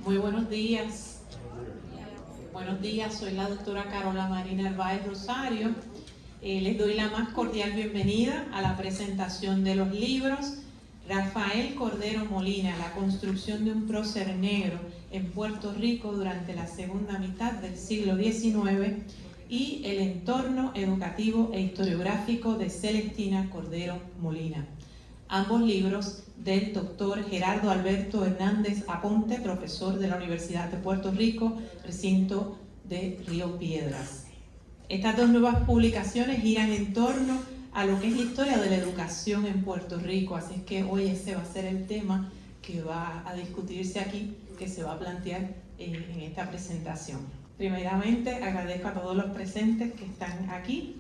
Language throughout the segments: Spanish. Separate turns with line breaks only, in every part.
Muy buenos días. Buenos días, soy la doctora Carola Marina Herváez Rosario. Les doy la más cordial bienvenida a la presentación de los libros Rafael Cordero Molina, la construcción de un prócer negro en Puerto Rico durante la segunda mitad del siglo XIX y el entorno educativo e historiográfico de Celestina Cordero Molina. Ambos libros del doctor Gerardo Alberto Hernández Aponte, profesor de la Universidad de Puerto Rico, recinto de Río Piedras. Estas dos nuevas publicaciones giran en torno a lo que es la historia de la educación en Puerto Rico, así es que hoy ese va a ser el tema que va a discutirse aquí, que se va a plantear en esta presentación. Primeramente, agradezco a todos los presentes que están aquí.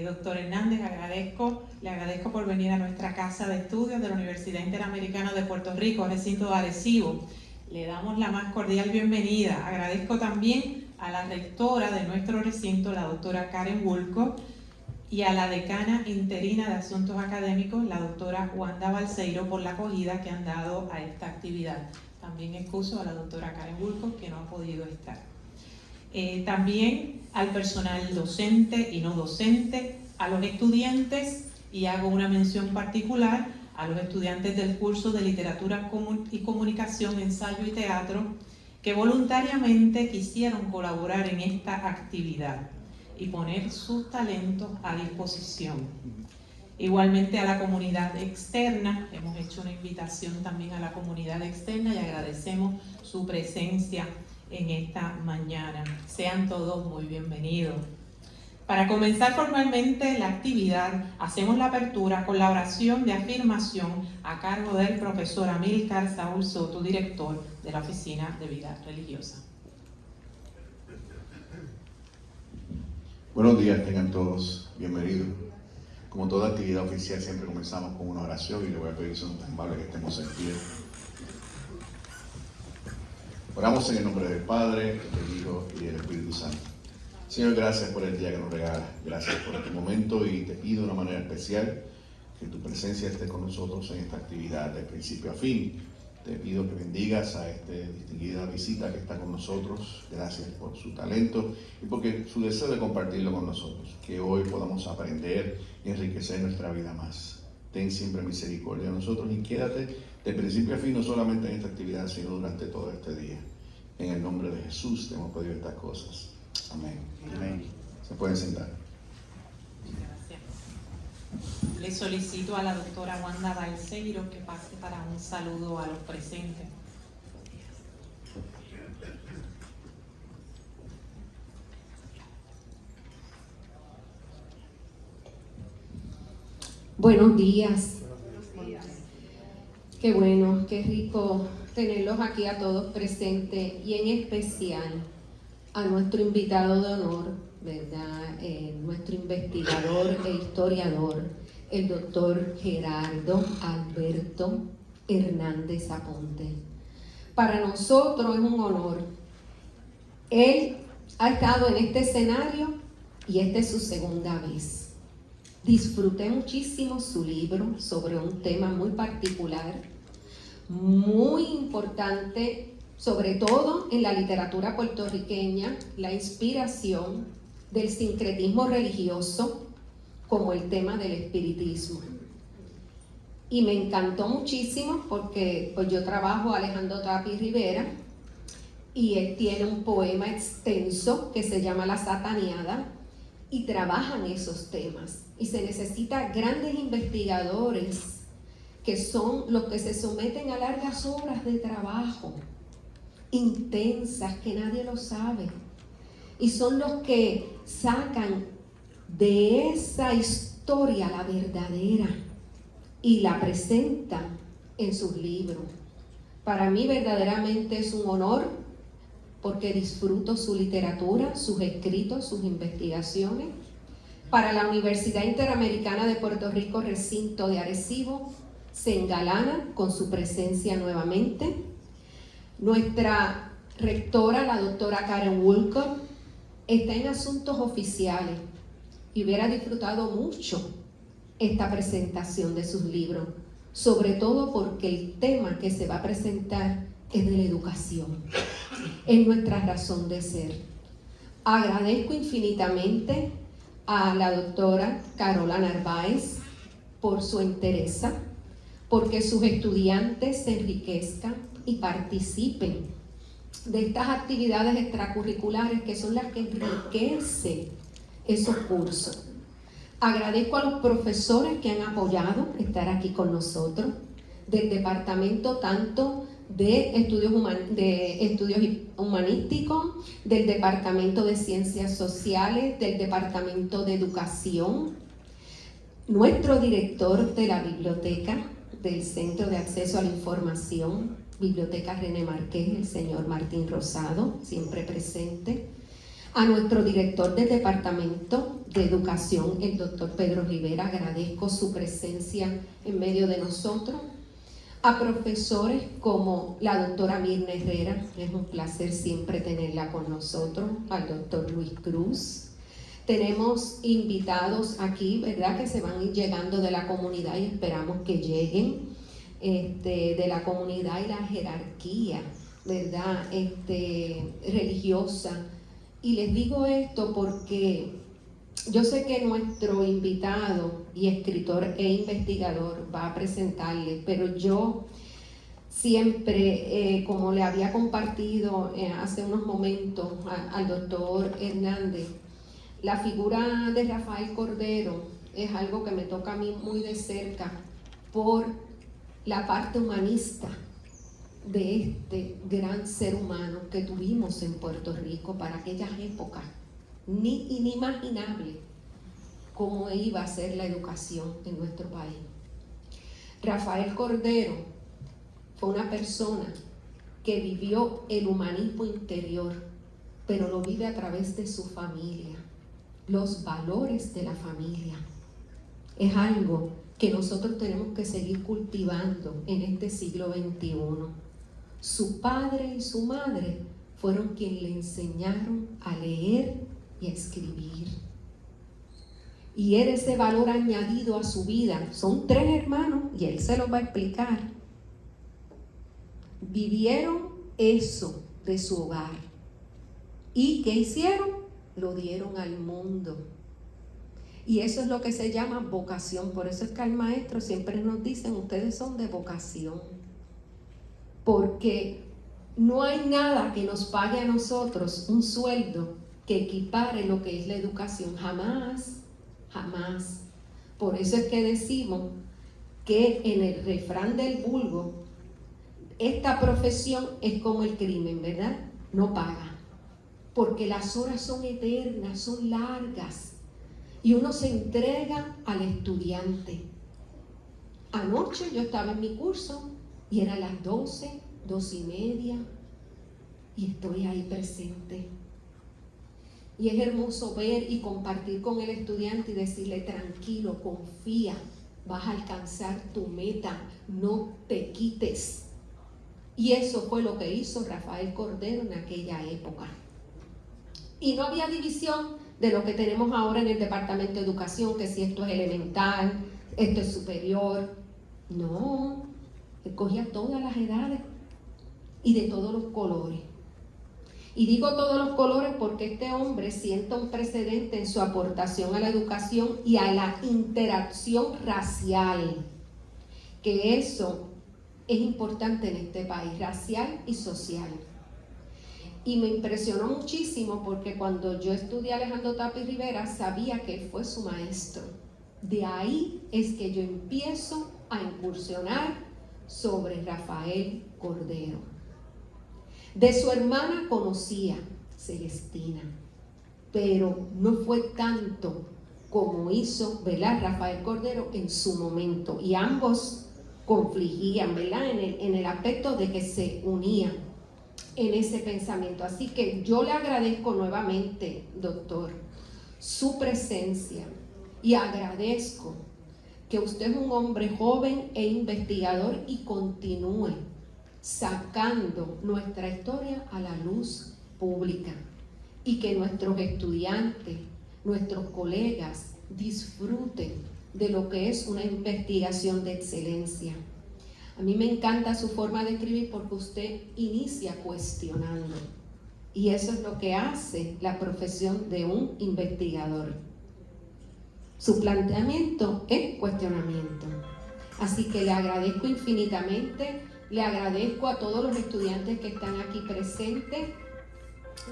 Doctor Hernández, le agradezco por venir a nuestra casa de estudios de la Universidad Interamericana de Puerto Rico, recinto de Arecibo. Le damos la más cordial bienvenida. Agradezco también a la rectora de nuestro recinto, la doctora Karen Wulco, y a la decana interina de Asuntos Académicos, la doctora Wanda Balseiro, por la acogida que han dado a esta actividad. También excuso a la doctora Karen Wulco, que no ha podido estar. También al personal docente y no docente, a los estudiantes, y hago una mención particular a los estudiantes del curso de Literatura y Comunicación, Ensayo y Teatro, que voluntariamente quisieron colaborar en esta actividad y poner sus talentos a disposición. Igualmente a la comunidad externa, hemos hecho una invitación también a la comunidad externa y agradecemos su presencia en esta mañana. Sean todos muy bienvenidos. Para comenzar formalmente la actividad, hacemos la apertura con la oración de afirmación a cargo del profesor Amílcar Saúl Soto, director de la Oficina de Vida Religiosa.
Buenos días, tengan todos bienvenidos. Como toda actividad oficial, siempre comenzamos con una oración y le voy a pedir son tan amables que estemos en pie. Oramos en el nombre del Padre, del Hijo y del Espíritu Santo. Señor, gracias por el día que nos regalas, gracias por este momento y te pido de una manera especial que tu presencia esté con nosotros en esta actividad de principio a fin. Te pido que bendigas a esta distinguida visita que está con nosotros. Gracias por su talento y porque su deseo de compartirlo con nosotros. Que hoy podamos aprender y enriquecer nuestra vida más. Ten siempre misericordia de nosotros y quédate de principio a fin, no solamente en esta actividad, sino durante todo este día. En el nombre de Jesús te hemos pedido estas cosas. Amén. Amén. Se pueden sentar.
Gracias. Le solicito a la doctora Wanda Balseiro que pase para un saludo a los presentes.
Buenos días. Qué bueno, qué rico tenerlos aquí a todos presentes y en especial a nuestro invitado de honor, ¿verdad? Nuestro investigador e historiador, el doctor Gerardo Alberto Hernández Aponte. Para nosotros es un honor. Él ha estado en este escenario y esta es su segunda vez. Disfruté muchísimo su libro sobre un tema muy particular, muy importante, sobre todo en la literatura puertorriqueña, la inspiración del sincretismo religioso como el tema del espiritismo. Y me encantó muchísimo porque pues yo trabajo a Alejandro Tapi Rivera y él tiene un poema extenso que se llama La Sataneada y trabajan esos temas. Y se necesita grandes investigadores que son los que se someten a largas horas de trabajo, intensas, que nadie lo sabe. Y son los que sacan de esa historia la verdadera y la presentan en sus libros. Para mí verdaderamente es un honor porque disfruto su literatura, sus escritos, sus investigaciones. Para la Universidad Interamericana de Puerto Rico, recinto de Arecibo, se engalana con su presencia nuevamente. Nuestra rectora, la doctora Karen Wulco, está en asuntos oficiales y hubiera disfrutado mucho esta presentación de sus libros, sobre todo porque el tema que se va a presentar es de la educación, es nuestra razón de ser. Agradezco infinitamente a la doctora Carola Narváez por su entereza, porque sus estudiantes se enriquezcan y participen de estas actividades extracurriculares que son las que enriquecen esos cursos. Agradezco a los profesores que han apoyado estar aquí con nosotros, del departamento tanto de estudios humanísticos, del departamento de ciencias sociales, del departamento de educación, nuestro director de la biblioteca del Centro de Acceso a la Información, Biblioteca René Marqués, el señor Martín Rosado, siempre presente, a nuestro director del Departamento de Educación, el doctor Pedro Rivera, agradezco su presencia en medio de nosotros, a profesores como la doctora Mirna Herrera, es un placer siempre tenerla con nosotros, al doctor Luis Cruz. Tenemos invitados aquí, ¿verdad?, que se van llegando de la comunidad y esperamos que lleguen de la comunidad y la jerarquía, ¿verdad?, religiosa. Y les digo esto porque yo sé que nuestro invitado y escritor e investigador va a presentarles, pero yo siempre, como le había compartido hace unos momentos al doctor Hernández, la figura de Rafael Cordero es algo que me toca a mí muy de cerca por la parte humanista de este gran ser humano que tuvimos en Puerto Rico para aquellas épocas, inimaginable cómo iba a ser la educación en nuestro país. Rafael Cordero fue una persona que vivió el humanismo interior, pero lo vive a través de su familia, los valores de la familia. Es algo que nosotros tenemos que seguir cultivando en este siglo XXI. Su padre y su madre fueron quienes le enseñaron a leer y a escribir. Y era ese valor añadido a su vida. Son 3 hermanos y él se lo va a explicar. Vivieron eso de su hogar. ¿Y qué hicieron? Lo dieron al mundo. Y eso es lo que se llama vocación. Por eso es que al maestro siempre nos dicen, ustedes son de vocación. Porque no hay nada que nos pague a nosotros un sueldo que equipare lo que es la educación. Jamás, jamás. Por eso es que decimos que en el refrán del vulgo, esta profesión es como el crimen, ¿verdad? No paga. Porque las horas son eternas, son largas. Y uno se entrega al estudiante. Anoche yo estaba en mi curso y eran las 12, 12:30 y estoy ahí presente. Y es hermoso ver y compartir con el estudiante y decirle, tranquilo, confía, vas a alcanzar tu meta, no te quites. Y eso fue lo que hizo Rafael Cordero en aquella época. Y no había división de lo que tenemos ahora en el Departamento de Educación, que si esto es elemental, esto es superior. No, él cogía todas las edades y de todos los colores. Y digo todos los colores porque este hombre sienta un precedente en su aportación a la educación y a la interacción racial, que eso es importante en este país, racial y social. Y me impresionó muchísimo porque cuando yo estudié a Alejandro Tapia Rivera sabía que él fue su maestro. De ahí es que yo empiezo a incursionar sobre Rafael Cordero. De su hermana conocía, Celestina, pero no fue tanto como hizo, ¿verdad?, Rafael Cordero en su momento. Y ambos confligían, ¿verdad?, en el aspecto de que se unían en ese pensamiento. Así que yo le agradezco nuevamente, doctor, su presencia y agradezco que usted es un hombre joven e investigador y continúe sacando nuestra historia a la luz pública y que nuestros estudiantes, nuestros colegas disfruten de lo que es una investigación de excelencia. A mí me encanta su forma de escribir porque usted inicia cuestionando. Y eso es lo que hace la profesión de un investigador. Su planteamiento es cuestionamiento. Así que le agradezco infinitamente, le agradezco a todos los estudiantes que están aquí presentes,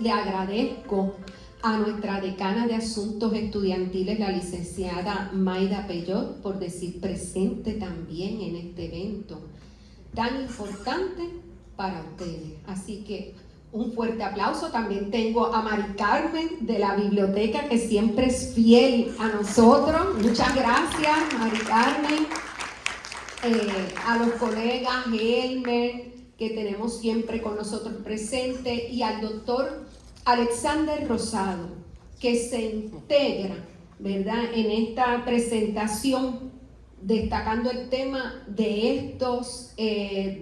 le agradezco a nuestra decana de Asuntos Estudiantiles, la licenciada Mayda Peyot, por decir presente también en este evento tan importante para ustedes. Así que un fuerte aplauso. También tengo a Mari Carmen de la biblioteca, que siempre es fiel a nosotros. Muchas gracias, Mari Carmen. A los colegas Elmer, que tenemos siempre con nosotros presente, y al doctor Alexander Rosado, que se integra, ¿verdad?, en esta presentación, destacando el tema de estos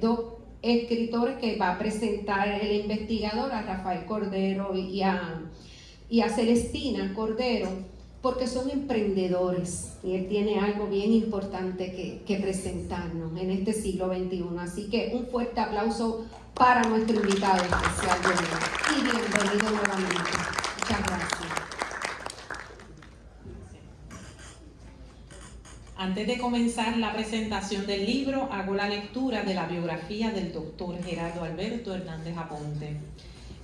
dos escritores que va a presentar el investigador, a Rafael Cordero y a Celestina Cordero, porque son emprendedores y él tiene algo bien importante que presentarnos en este siglo XXI. Así que un fuerte aplauso para nuestro invitado especial de hoy y bienvenido nuevamente. Muchas gracias.
Antes de comenzar la presentación del libro, hago la lectura de la biografía del doctor Gerardo Alberto Hernández Aponte.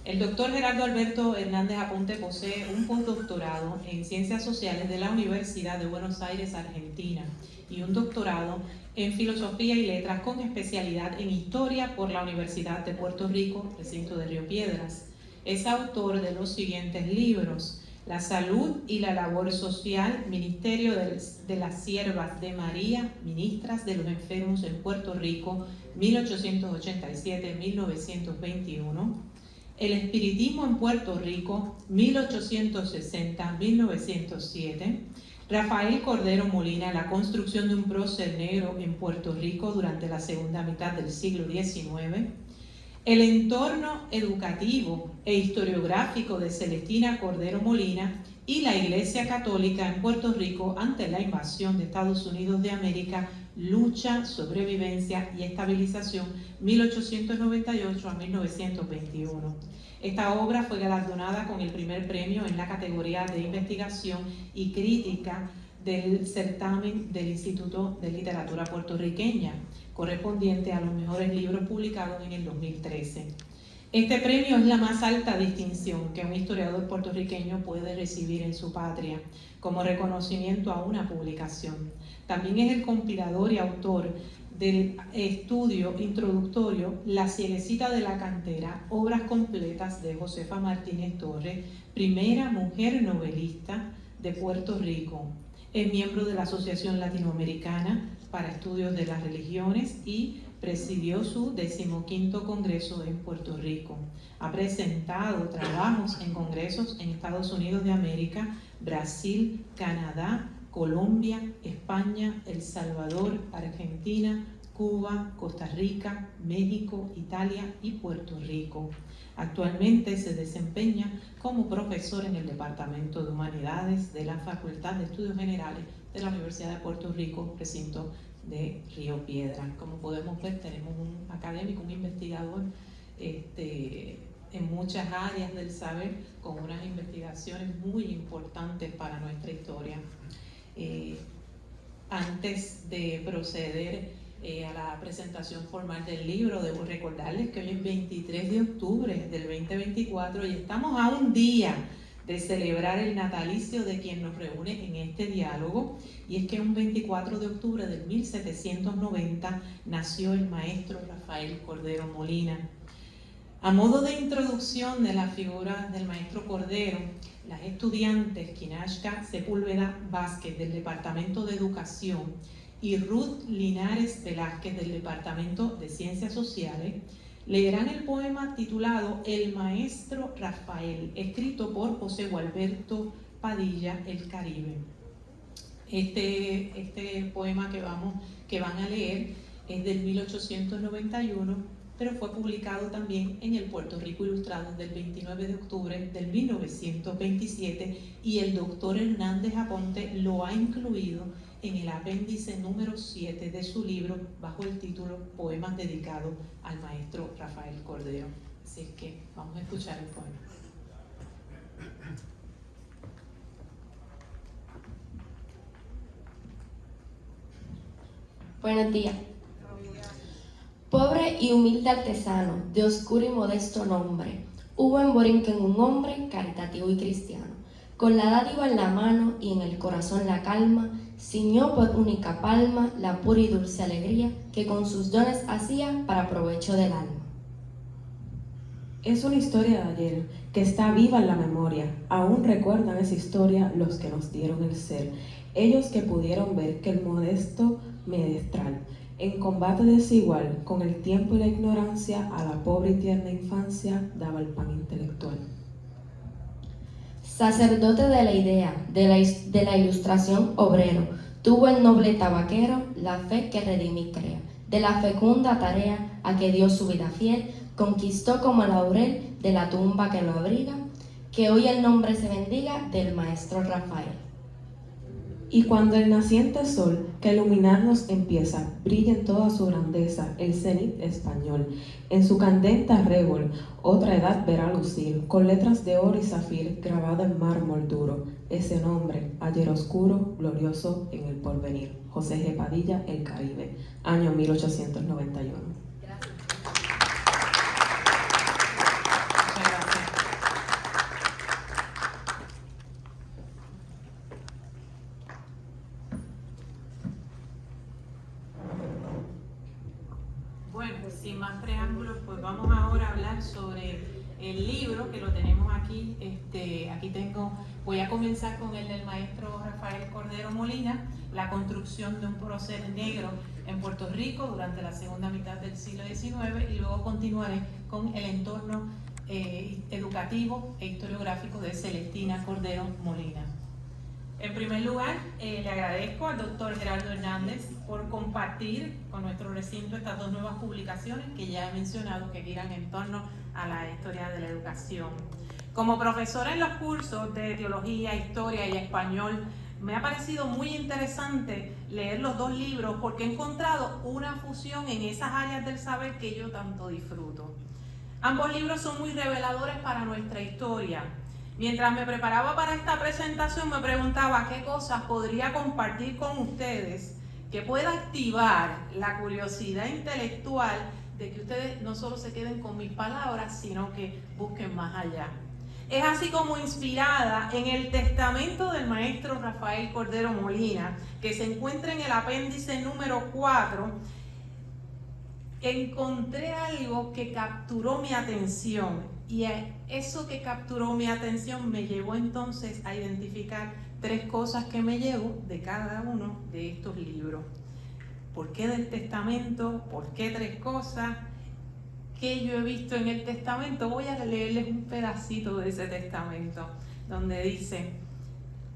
El doctor Gerardo Alberto Hernández Aponte posee un postdoctorado en Ciencias Sociales de la Universidad de Buenos Aires, Argentina, y un doctorado en Filosofía y Letras con especialidad en Historia por la Universidad de Puerto Rico, recinto de Río Piedras. Es autor de los siguientes libros: La salud y la labor social, Ministerio de las Siervas de María, Ministras de los Enfermos en Puerto Rico, 1887-1921. El espiritismo en Puerto Rico, 1860-1907. Rafael Cordero Molina, la construcción de un prócer negro en Puerto Rico durante la segunda mitad del siglo XIX. El entorno educativo e historiográfico de Celestina Cordero Molina y la Iglesia Católica en Puerto Rico ante la invasión de Estados Unidos de América, lucha, sobrevivencia y estabilización, 1898 a 1921. Esta obra fue galardonada con el primer premio en la categoría de investigación y crítica del certamen del Instituto de Literatura Puertorriqueña, correspondiente a los mejores libros publicados en el 2013. Este premio es la más alta distinción que un historiador puertorriqueño puede recibir en su patria, como reconocimiento a una publicación. También es el compilador y autor del estudio introductorio La Cielecita de la Cantera, obras completas de Josefa Martínez Torres, primera mujer novelista de Puerto Rico. Es miembro de la Asociación Latinoamericana para Estudios de las Religiones y presidió su 15º Congreso en Puerto Rico. Ha presentado trabajos en congresos en Estados Unidos de América, Brasil, Canadá, Colombia, España, El Salvador, Argentina, Cuba, Costa Rica, México, Italia y Puerto Rico. Actualmente se desempeña como profesor en el Departamento de Humanidades de la Facultad de Estudios Generales de la Universidad de Puerto Rico, recinto de Río Piedras. Como podemos ver, tenemos un académico, un investigador en muchas áreas del saber, con unas investigaciones muy importantes para nuestra historia. Antes de proceder a la presentación formal del libro, debo recordarles que hoy es 23 de octubre del 2024 y estamos a un día de celebrar el natalicio de quien nos reúne en este diálogo, y es que un 24 de octubre del 1790 nació el maestro Rafael Cordero Molina. A modo de introducción de la figura del maestro Cordero, las estudiantes Kinashka Sepúlveda Vázquez del Departamento de Educación y Ruth Linares Velázquez del Departamento de Ciencias Sociales leerán el poema titulado El Maestro Rafael, escrito por José Gualberto Padilla, El Caribe. Este poema que van a leer es del 1891, pero fue publicado también en el Puerto Rico Ilustrado del 29 de octubre del 1927 y el doctor Hernández Aponte lo ha incluido en el apéndice número 7 de su libro bajo el título Poemas dedicados al maestro Rafael Cordero. Así es que vamos a escuchar el poema.
Buenos días. Pobre y humilde artesano, de oscuro y modesto nombre, hubo en Borinquen un hombre caritativo y cristiano. Con la dádiva en la mano y en el corazón la calma, ciñó por única palma la pura y dulce alegría que con sus dones hacía para provecho del alma.
Es una historia de ayer que está viva en la memoria. Aún recuerdan esa historia los que nos dieron el ser, ellos que pudieron ver que el modesto medestral, en combate desigual con el tiempo y la ignorancia, a la pobre y tierna infancia daba el pan intelectual.
Sacerdote de la idea, de la ilustración obrero, tuvo el noble tabaquero la fe que redimir crea. De la fecunda tarea a que dio su vida fiel, conquistó como laurel de la tumba que lo abriga, que hoy el nombre se bendiga del maestro Rafael.
Y cuando el naciente sol, que a iluminarnos empieza, brilla en toda su grandeza el cenit español. En su candente arrebol, otra edad verá lucir, con letras de oro y zafir grabado en mármol duro, ese nombre, ayer oscuro, glorioso en el porvenir. José G. Padilla, El Caribe, año 1891.
Bueno, sin más preámbulos, pues vamos ahora a hablar sobre el libro que lo tenemos aquí. Voy a comenzar con el del maestro Rafael Cordero Molina, La construcción de un prócer negro en Puerto Rico durante la segunda mitad del siglo XIX, y luego continuaré con el entorno educativo e historiográfico de Celestina Cordero Molina. En primer lugar, le agradezco al doctor Gerardo Hernández por compartir con nuestro recinto estas dos nuevas publicaciones que ya he mencionado, que giran en torno a la historia de la educación. Como profesora en los cursos de teología, historia y español, me ha parecido muy interesante leer los dos libros porque he encontrado una fusión en esas áreas del saber que yo tanto disfruto. Ambos libros son muy reveladores para nuestra historia. Mientras me preparaba para esta presentación, me preguntaba qué cosas podría compartir con ustedes que pueda activar la curiosidad intelectual de que ustedes no solo se queden con mis palabras, sino que busquen más allá. Es así como, inspirada en el testamento del maestro Rafael Cordero Molina, que se encuentra en el apéndice número 4, encontré algo que capturó mi atención. Y eso que capturó mi atención me llevó entonces a identificar 3 cosas que me llevo de cada uno de estos libros. ¿Por qué del testamento? ¿Por qué 3 cosas? ¿Qué yo he visto en el testamento? Voy a leerles un pedacito de ese testamento, donde dice: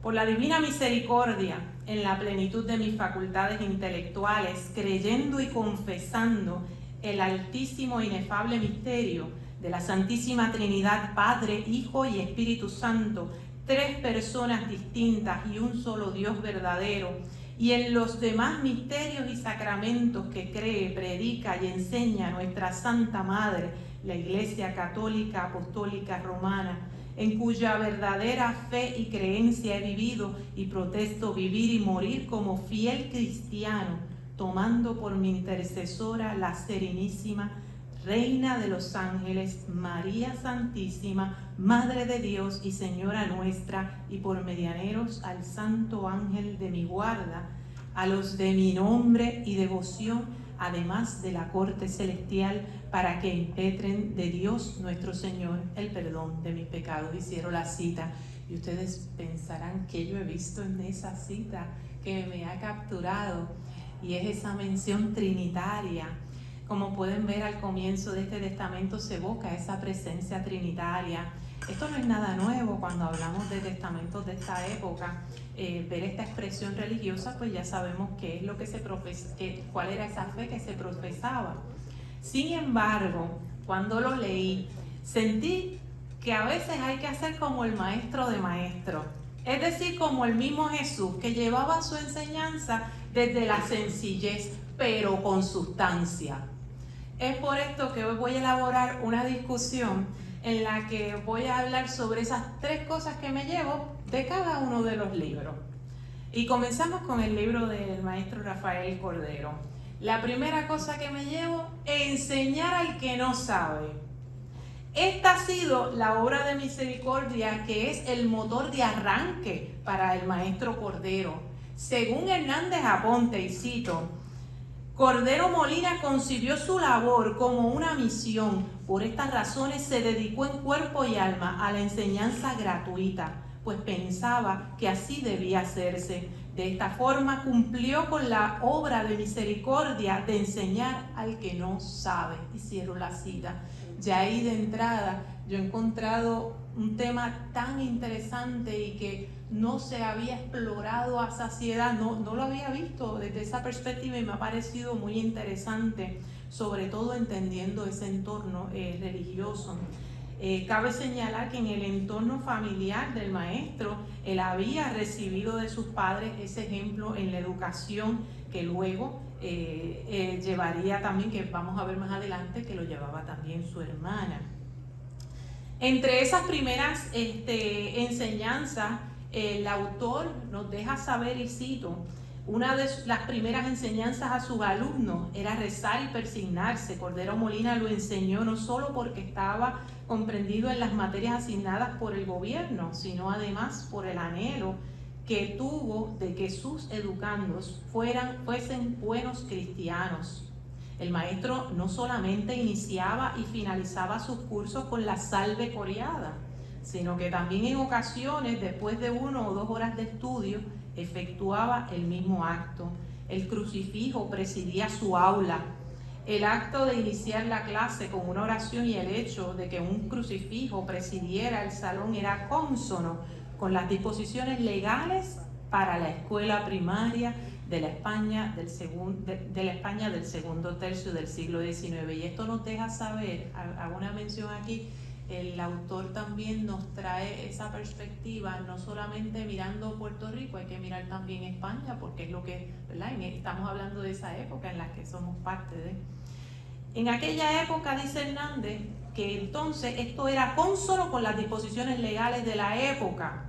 por la divina misericordia, en la plenitud de mis facultades intelectuales, creyendo y confesando el altísimo e inefable misterio de la Santísima Trinidad, Padre, Hijo y Espíritu Santo, 3 personas distintas y un solo Dios verdadero, y en los demás misterios y sacramentos que cree, predica y enseña nuestra Santa Madre, la Iglesia Católica Apostólica Romana, en cuya verdadera fe y creencia he vivido y protesto vivir y morir como fiel cristiano, tomando por mi intercesora la Serenísima Reina de los ángeles, María Santísima, Madre de Dios y Señora nuestra, y por medianeros al Santo Ángel de mi guarda, a los de mi nombre y devoción, además de la corte celestial, para que impetren de Dios nuestro Señor el perdón de mis pecados. Hicieron la cita, y ustedes pensarán que yo he visto en esa cita que me ha capturado, y es esa mención trinitaria. Como pueden ver, al comienzo de este testamento se evoca esa presencia trinitaria. Esto no es nada nuevo cuando hablamos de testamentos de esta época. Ver esta expresión religiosa, pues ya sabemos qué es lo que cuál era esa fe que se profesaba. Sin embargo, cuando lo leí, sentí que a veces hay que hacer como el maestro de maestros. Es decir, como el mismo Jesús, que llevaba su enseñanza desde la sencillez, pero con sustancia. Es por esto que hoy voy a elaborar una discusión en la que voy a hablar sobre esas 3 cosas que me llevo de cada uno de los libros. Y comenzamos con el libro del maestro Rafael Cordero. La primera cosa que me llevo, enseñar al que no sabe. Esta ha sido la obra de misericordia que es el motor de arranque para el maestro Cordero. Según Hernández Aponte, y cito, Cordero Molina concibió su labor como una misión. Por estas razones se dedicó en cuerpo y alma a la enseñanza gratuita, pues pensaba que así debía hacerse. De esta forma cumplió con la obra de misericordia de enseñar al que no sabe. Hicieron la cita. Ya ahí de entrada yo he encontrado un tema tan interesante y que no se había explorado a saciedad, no lo había visto desde esa perspectiva y me ha parecido muy interesante, sobre todo entendiendo ese entorno religioso. Cabe señalar que en el entorno familiar del maestro, él había recibido de sus padres ese ejemplo en la educación que luego llevaría también, que vamos a ver más adelante, que lo llevaba también su hermana. Entre esas primeras enseñanzas, el autor nos deja saber, y cito, una de las primeras enseñanzas a sus alumnos era rezar y persignarse. Cordero Molina lo enseñó no solo porque estaba comprendido en las materias asignadas por el gobierno, sino además por el anhelo que tuvo de que sus educandos fuesen buenos cristianos. El maestro no solamente iniciaba y finalizaba sus cursos con la salve coreada, sino que también en ocasiones, después de 1 o 2 horas de estudio, efectuaba el mismo acto. El crucifijo presidía su aula. El acto de iniciar la clase con una oración y el hecho de que un crucifijo presidiera el salón era cónsono con las disposiciones legales para la escuela primaria de la España del segundo tercio del siglo XIX. Y esto nos deja saber, hago una mención aquí, el autor también nos trae esa perspectiva, no solamente mirando Puerto Rico, hay que mirar también España, porque es lo que, ¿verdad? Estamos hablando de esa época en la que somos parte de. En aquella época, dice Hernández, que entonces esto era cónsono con las disposiciones legales de la época.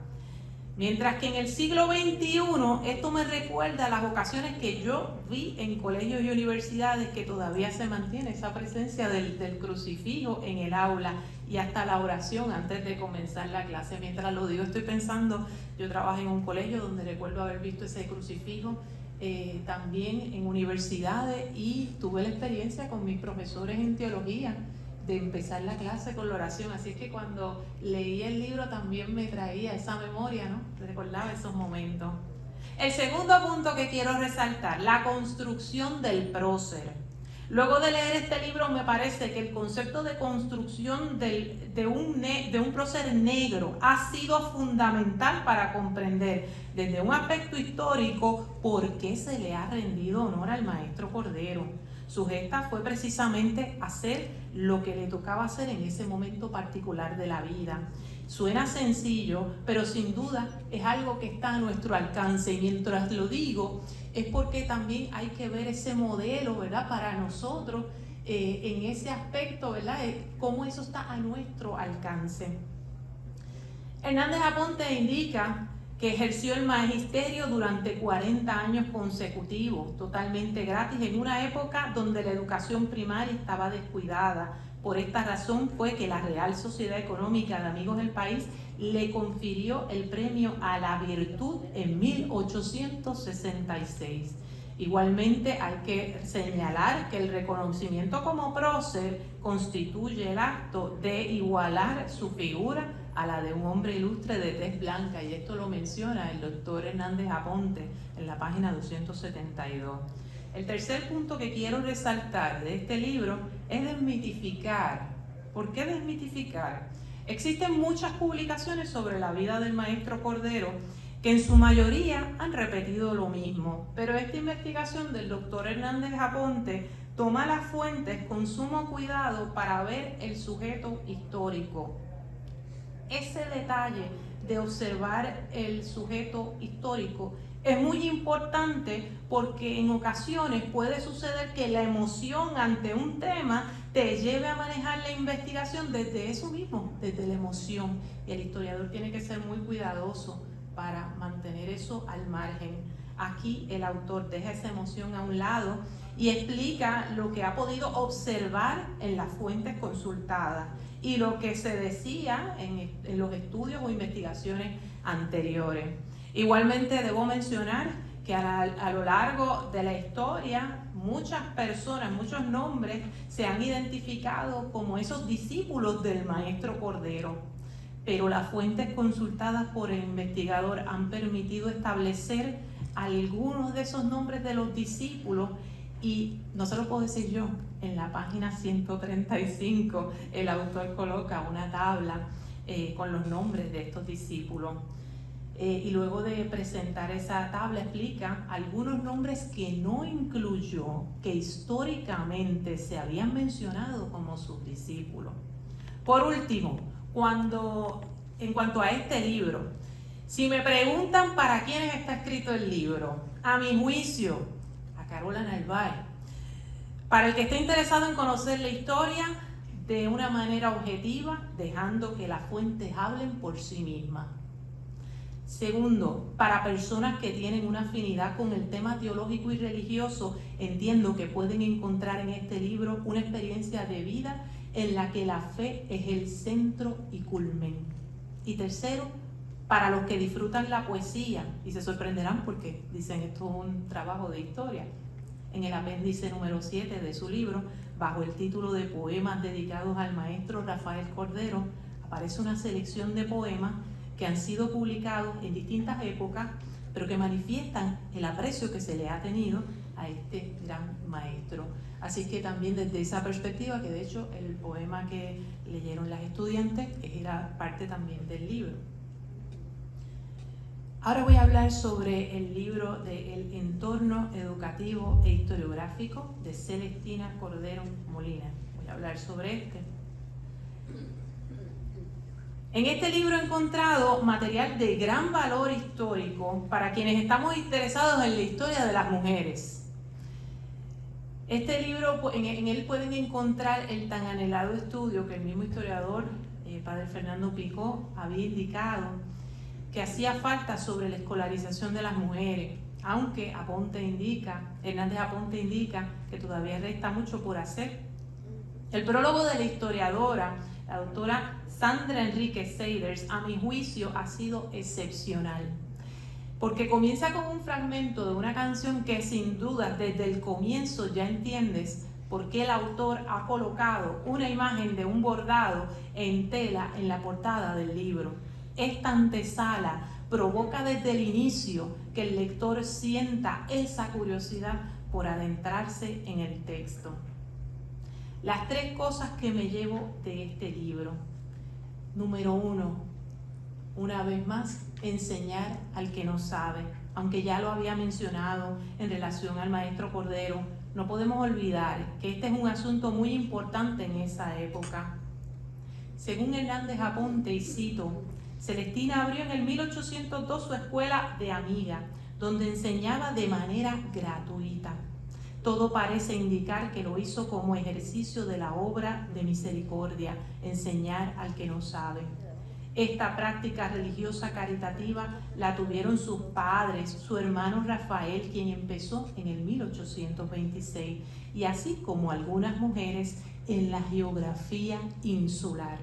Mientras que en el siglo XXI, esto me recuerda a las ocasiones que yo vi en colegios y universidades que todavía se mantiene esa presencia del crucifijo en el aula y hasta la oración antes de comenzar la clase. Mientras lo digo, estoy pensando, yo trabajé en un colegio donde recuerdo haber visto ese crucifijo, también en universidades, y tuve la experiencia con mis profesores en teología de empezar la clase con la oración, así es que cuando leí el libro también me traía esa memoria, ¿no? Recordaba esos momentos. El segundo punto que quiero resaltar, la construcción del prócer. Luego de leer este libro me parece que el concepto de construcción de un prócer negro ha sido fundamental para comprender desde un aspecto histórico por qué se le ha rendido honor al maestro Cordero. Su gesta fue precisamente hacer lo que le tocaba hacer en ese momento particular de la vida. Suena sencillo, pero sin duda es algo que está a nuestro alcance. Y mientras lo digo, es porque también hay que ver ese modelo, ¿verdad? Para nosotros, en ese aspecto, ¿verdad? Cómo eso está a nuestro alcance. Hernández Aponte indica que ejerció el magisterio durante 40 años consecutivos, totalmente gratis, en una época donde la educación primaria estaba descuidada. Por esta razón fue que la Real Sociedad Económica de Amigos del País le confirió el premio a la virtud en 1866. Igualmente hay que señalar que el reconocimiento como prócer constituye el acto de igualar su figura a la de un hombre ilustre de tez blanca, y esto lo menciona el doctor Hernández Aponte en la página 272. El tercer punto que quiero resaltar de este libro es desmitificar. ¿Por qué desmitificar? Existen muchas publicaciones sobre la vida del maestro Cordero que en su mayoría han repetido lo mismo, pero esta investigación del doctor Hernández Aponte toma las fuentes con sumo cuidado para ver el sujeto histórico. Ese detalle de observar el sujeto histórico es muy importante, porque en ocasiones puede suceder que la emoción ante un tema te lleve a manejar la investigación desde eso mismo, desde la emoción. Y el historiador tiene que ser muy cuidadoso para mantener eso al margen. Aquí el autor deja esa emoción a un lado y explica lo que ha podido observar en las fuentes consultadas y lo que se decía en los estudios o investigaciones anteriores. Igualmente debo mencionar que a lo largo de la historia muchas personas, muchos nombres se han identificado como esos discípulos del maestro Cordero, pero las fuentes consultadas por el investigador han permitido establecer algunos de esos nombres de los discípulos, y no se lo puedo decir yo, en la página 135 el autor coloca una tabla con los nombres de estos discípulos. Y luego de presentar esa tabla explica algunos nombres que no incluyó, que históricamente se habían mencionado como sus discípulos. Por último, en cuanto a este libro, si me preguntan para quiénes está escrito el libro, a mi juicio, a Carola Narváez. Para el que esté interesado en conocer la historia de una manera objetiva, dejando que las fuentes hablen por sí mismas. Segundo, para personas que tienen una afinidad con el tema teológico y religioso, entiendo que pueden encontrar en este libro una experiencia de vida en la que la fe es el centro y culmen. Y tercero, para los que disfrutan la poesía, y se sorprenderán porque dicen esto es un trabajo de historia, en el apéndice número 7 de su libro, bajo el título de Poemas dedicados al maestro Rafael Cordero, aparece una selección de poemas que han sido publicados en distintas épocas, pero que manifiestan el aprecio que se le ha tenido a este gran maestro. Así que también desde esa perspectiva, que de hecho el poema que leyeron las estudiantes era parte también del libro. Ahora voy a hablar sobre el libro de El entorno educativo e historiográfico de Celestina Cordero Molina. Voy a hablar sobre este. En este libro he encontrado material de gran valor histórico para quienes estamos interesados en la historia de las mujeres. Este libro, en él pueden encontrar el tan anhelado estudio que el mismo historiador, padre Fernando Picó, había indicado que hacía falta sobre la escolarización de las mujeres, aunque Hernández Aponte indica que todavía resta mucho por hacer. El prólogo de la historiadora, la doctora Sandra Enríquez Seiders, a mi juicio ha sido excepcional, porque comienza con un fragmento de una canción que sin duda desde el comienzo ya entiendes por qué el autor ha colocado una imagen de un bordado en tela en la portada del libro. Esta antesala provoca desde el inicio que el lector sienta esa curiosidad por adentrarse en el texto. Las tres cosas que me llevo de este libro. Número 1, una vez más, enseñar al que no sabe. Aunque ya lo había mencionado en relación al maestro Cordero, no podemos olvidar que este es un asunto muy importante en esa época. Según Hernández Aponte, y cito, Celestina abrió en el 1802 su escuela de amiga, donde enseñaba de manera gratuita. Todo parece indicar que lo hizo como ejercicio de la obra de misericordia, enseñar al que no sabe. Esta práctica religiosa caritativa la tuvieron sus padres, su hermano Rafael, quien empezó en el 1826, y así como algunas mujeres en la geografía insular.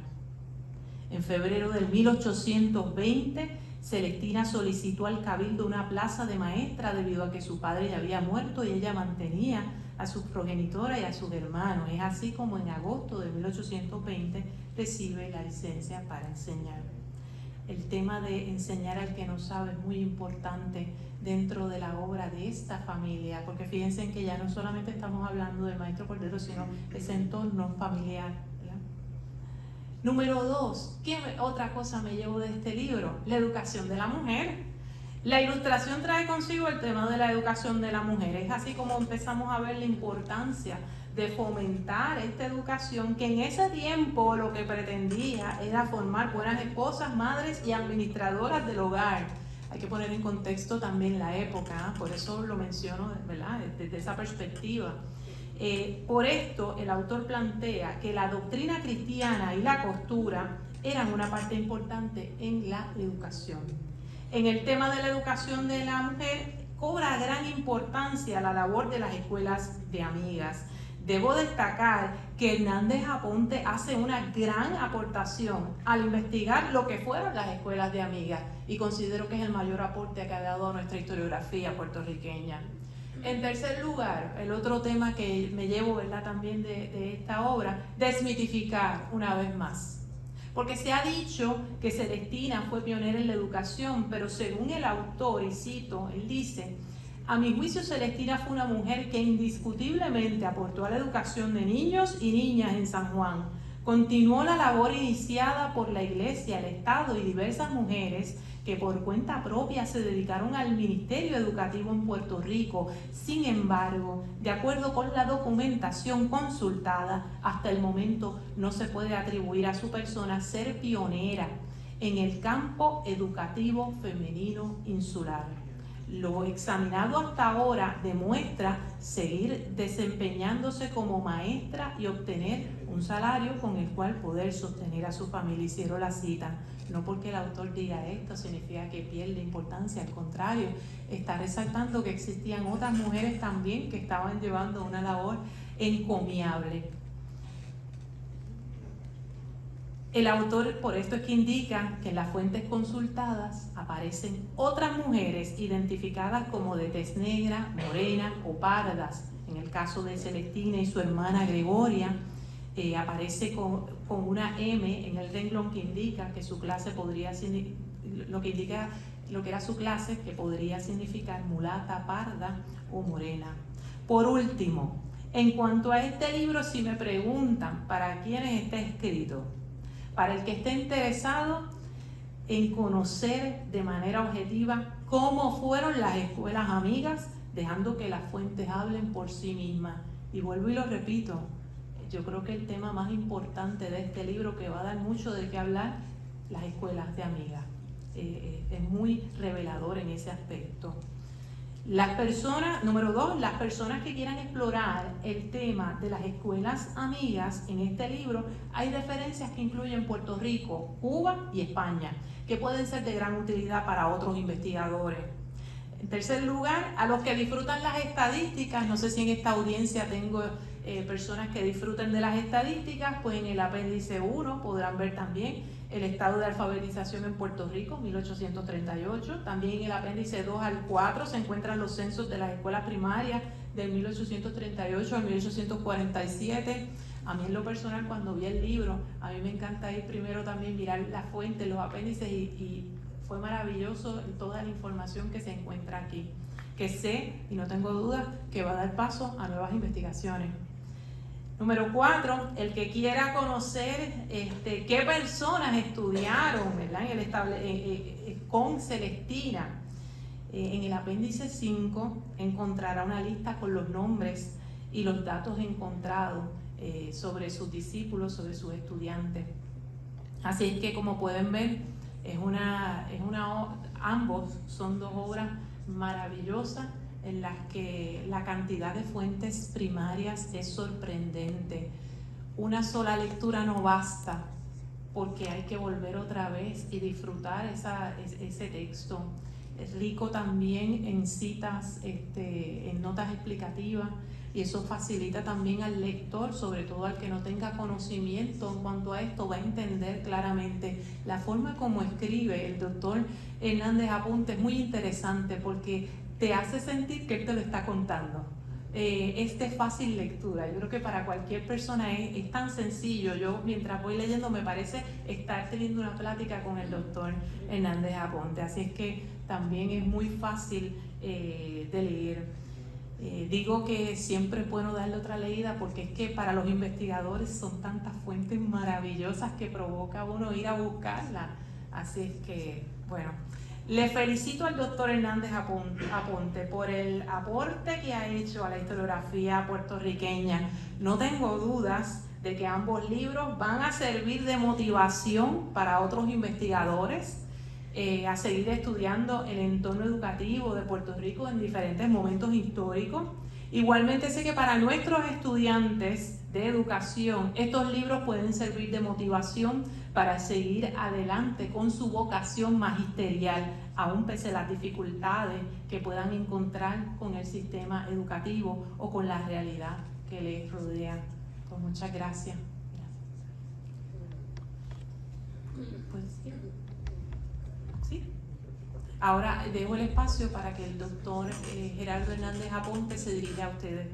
En febrero del 1820, Celestina solicitó al cabildo una plaza de maestra debido a que su padre ya había muerto y ella mantenía a sus progenitoras y a sus hermanos. Es así como en agosto de 1820 recibe la licencia para enseñar. El tema de enseñar al que no sabe es muy importante dentro de la obra de esta familia, porque fíjense en que ya no solamente estamos hablando del maestro Cordero, sino ese entorno familiar. Número 2, ¿qué otra cosa me llevo de este libro? La educación de la mujer. La ilustración trae consigo el tema de la educación de la mujer. Es así como empezamos a ver la importancia de fomentar esta educación, que en ese tiempo lo que pretendía era formar buenas esposas, madres y administradoras del hogar. Hay que poner en contexto también la época, por eso lo menciono, ¿verdad?, desde esa perspectiva. Por esto el autor plantea que la doctrina cristiana y la costura eran una parte importante en la educación. En el tema de la educación de la mujer cobra gran importancia la labor de las escuelas de amigas. Debo destacar que Hernández Aponte hace una gran aportación al investigar lo que fueron las escuelas de amigas, y considero que es el mayor aporte que ha dado a nuestra historiografía puertorriqueña. En tercer lugar, el otro tema que me llevo, ¿verdad?, también de esta obra, desmitificar una vez más. Porque se ha dicho que Celestina fue pionera en la educación, pero según el autor, y cito, él dice: a mi juicio, Celestina fue una mujer que indiscutiblemente aportó a la educación de niños y niñas en San Juan. Continuó la labor iniciada por la Iglesia, el Estado y diversas mujeres que por cuenta propia se dedicaron al ministerio educativo en Puerto Rico. Sin embargo, de acuerdo con la documentación consultada, hasta el momento no se puede atribuir a su persona ser pionera en el campo educativo femenino insular. Lo examinado hasta ahora demuestra seguir desempeñándose como maestra y obtener un salario con el cual poder sostener a su familia. Y cierro la cita. No porque el autor diga esto significa que pierde importancia, al contrario, está resaltando que existían otras mujeres también que estaban llevando una labor encomiable. El autor, por esto es que indica que en las fuentes consultadas aparecen otras mujeres identificadas como de tez negra, morena o pardas. En el caso de Celestina y su hermana Gregoria, aparece con una M en el renglón que indica que su clase podría significar, lo que era su clase, que podría significar mulata, parda o morena. Por último, en cuanto a este libro, si me preguntan para quiénes está escrito, para el que esté interesado en conocer de manera objetiva cómo fueron las escuelas amigas, dejando que las fuentes hablen por sí mismas. Y vuelvo y lo repito, yo creo que el tema más importante de este libro, que va a dar mucho de qué hablar, las escuelas de amigas. Es muy revelador en ese aspecto. Las personas, número 2, las personas que quieran explorar el tema de las escuelas amigas, en este libro hay referencias que incluyen Puerto Rico, Cuba y España, que pueden ser de gran utilidad para otros investigadores. En tercer lugar, a los que disfrutan las estadísticas, no sé si en esta audiencia tengo personas que disfruten de las estadísticas, pues en el apéndice 1 podrán ver también el estado de alfabetización en Puerto Rico, 1838. También en el apéndice 2 al 4 se encuentran los censos de las escuelas primarias de 1838 a 1847. A mí en lo personal, cuando vi el libro, a mí me encanta ir primero también mirar las fuentes, los apéndices, y fue maravilloso toda la información que se encuentra aquí, que sé, y no tengo dudas, que va a dar paso a nuevas investigaciones. Número 4, el que quiera conocer qué personas estudiaron, ¿verdad?, con Celestina, en el apéndice 5 encontrará una lista con los nombres y los datos encontrados sobre sus discípulos, sobre sus estudiantes. Así es que, como pueden ver, ambos son dos obras maravillosas en las que la cantidad de fuentes primarias es sorprendente. Una sola lectura no basta, porque hay que volver otra vez y disfrutar ese texto. Es rico también en citas, en notas explicativas, y eso facilita también al lector, sobre todo al que no tenga conocimiento en cuanto a esto, va a entender claramente. La forma como escribe el doctor Hernández Aponte es muy interesante, porque te hace sentir que él te lo está contando. Es de fácil lectura. Yo creo que para cualquier persona es tan sencillo. Yo, mientras voy leyendo, me parece estar teniendo una plática con el doctor Hernández Aponte. Así es que también es muy fácil de leer. Digo que siempre es bueno darle otra leída, porque es que para los investigadores son tantas fuentes maravillosas que provoca a uno ir a buscarla. Así es que, bueno, Le felicito al doctor Hernández Aponte por el aporte que ha hecho a la historiografía puertorriqueña. No tengo dudas de que ambos libros van a servir de motivación para otros investigadores a seguir estudiando el entorno educativo de Puerto Rico en diferentes momentos históricos. Igualmente sé que para nuestros estudiantes de educación estos libros pueden servir de motivación para seguir adelante con su vocación magisterial, aún pese a las dificultades que puedan encontrar con el sistema educativo o con la realidad que les rodea. Pues muchas gracias. Pues sí. ¿Sí? Ahora dejo el espacio para que el doctor Gerardo Hernández Aponte se dirija a ustedes.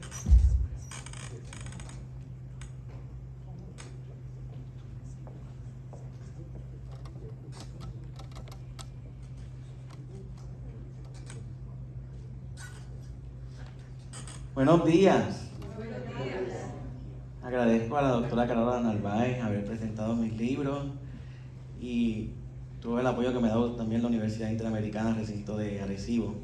Buenos días. Agradezco a la doctora Carola Narváez haber presentado mis libros y todo el apoyo que me ha dado también la Universidad Interamericana, recinto de Arecibo.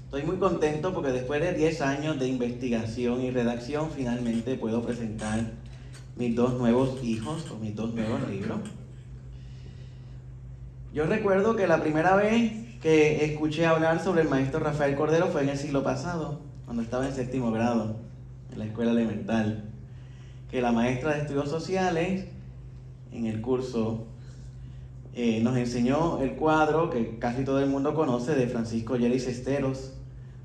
Estoy muy contento porque después de 10 años de investigación y redacción, finalmente puedo presentar mis dos nuevos hijos o mis dos nuevos libros. Yo recuerdo que la primera vez que escuché hablar sobre el maestro Rafael Cordero fue en el siglo pasado, cuando estaba en 7º grado, en la escuela elemental, que la maestra de estudios sociales, en el curso, nos enseñó el cuadro que casi todo el mundo conoce de Francisco Lleri Cesteros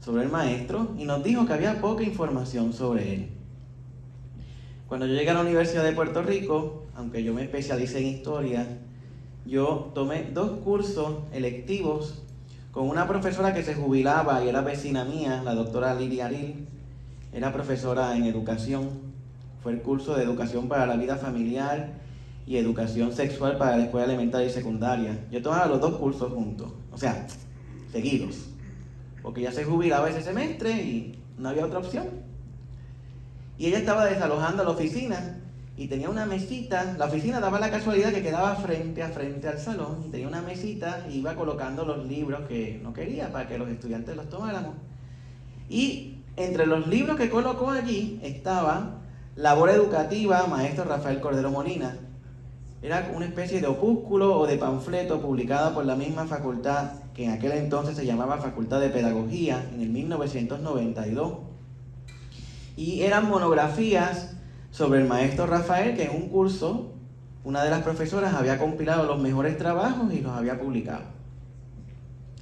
sobre el maestro y nos dijo que había poca información sobre él. Cuando yo llegué a la Universidad de Puerto Rico, aunque yo me especialicé en historia, yo tomé 2 cursos electivos con una profesora que se jubilaba y era vecina mía, la doctora Lidia Aril. Era profesora en educación. Fue el curso de educación para la vida familiar y educación sexual para la escuela elemental y secundaria. Yo tomaba los 2 cursos juntos, o sea, seguidos, porque ya se jubilaba ese semestre y no había otra opción. Y ella estaba desalojando la oficina y tenía una mesita. La oficina daba la casualidad que quedaba frente a frente al salón y tenía una mesita y iba colocando los libros que no quería para que los estudiantes los tomáramos. Y entre los libros que colocó allí estaba Labor Educativa, maestro Rafael Cordero Molina. Era una especie de opúsculo o de panfleto publicada por la misma facultad que en aquel entonces se llamaba Facultad de Pedagogía en el 1992. Y eran monografías sobre el maestro Rafael, que en un curso una de las profesoras había compilado los mejores trabajos y los había publicado.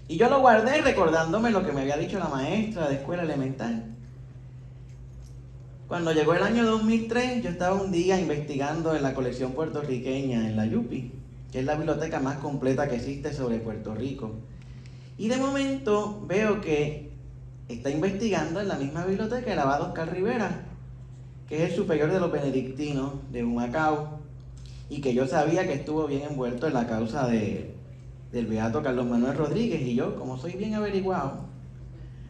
Y yo lo guardé recordándome lo que me había dicho la maestra de escuela elemental. Cuando llegó el año 2003, yo estaba un día investigando en la colección puertorriqueña, en la YUPI, que es la biblioteca más completa que existe sobre Puerto Rico. Y de momento veo que está investigando en la misma biblioteca el abad Oscar Rivera, que es el superior de los benedictinos de Humacao, y que yo sabía que estuvo bien envuelto en la causa del beato Carlos Manuel Rodríguez. Y yo, como soy bien averiguado,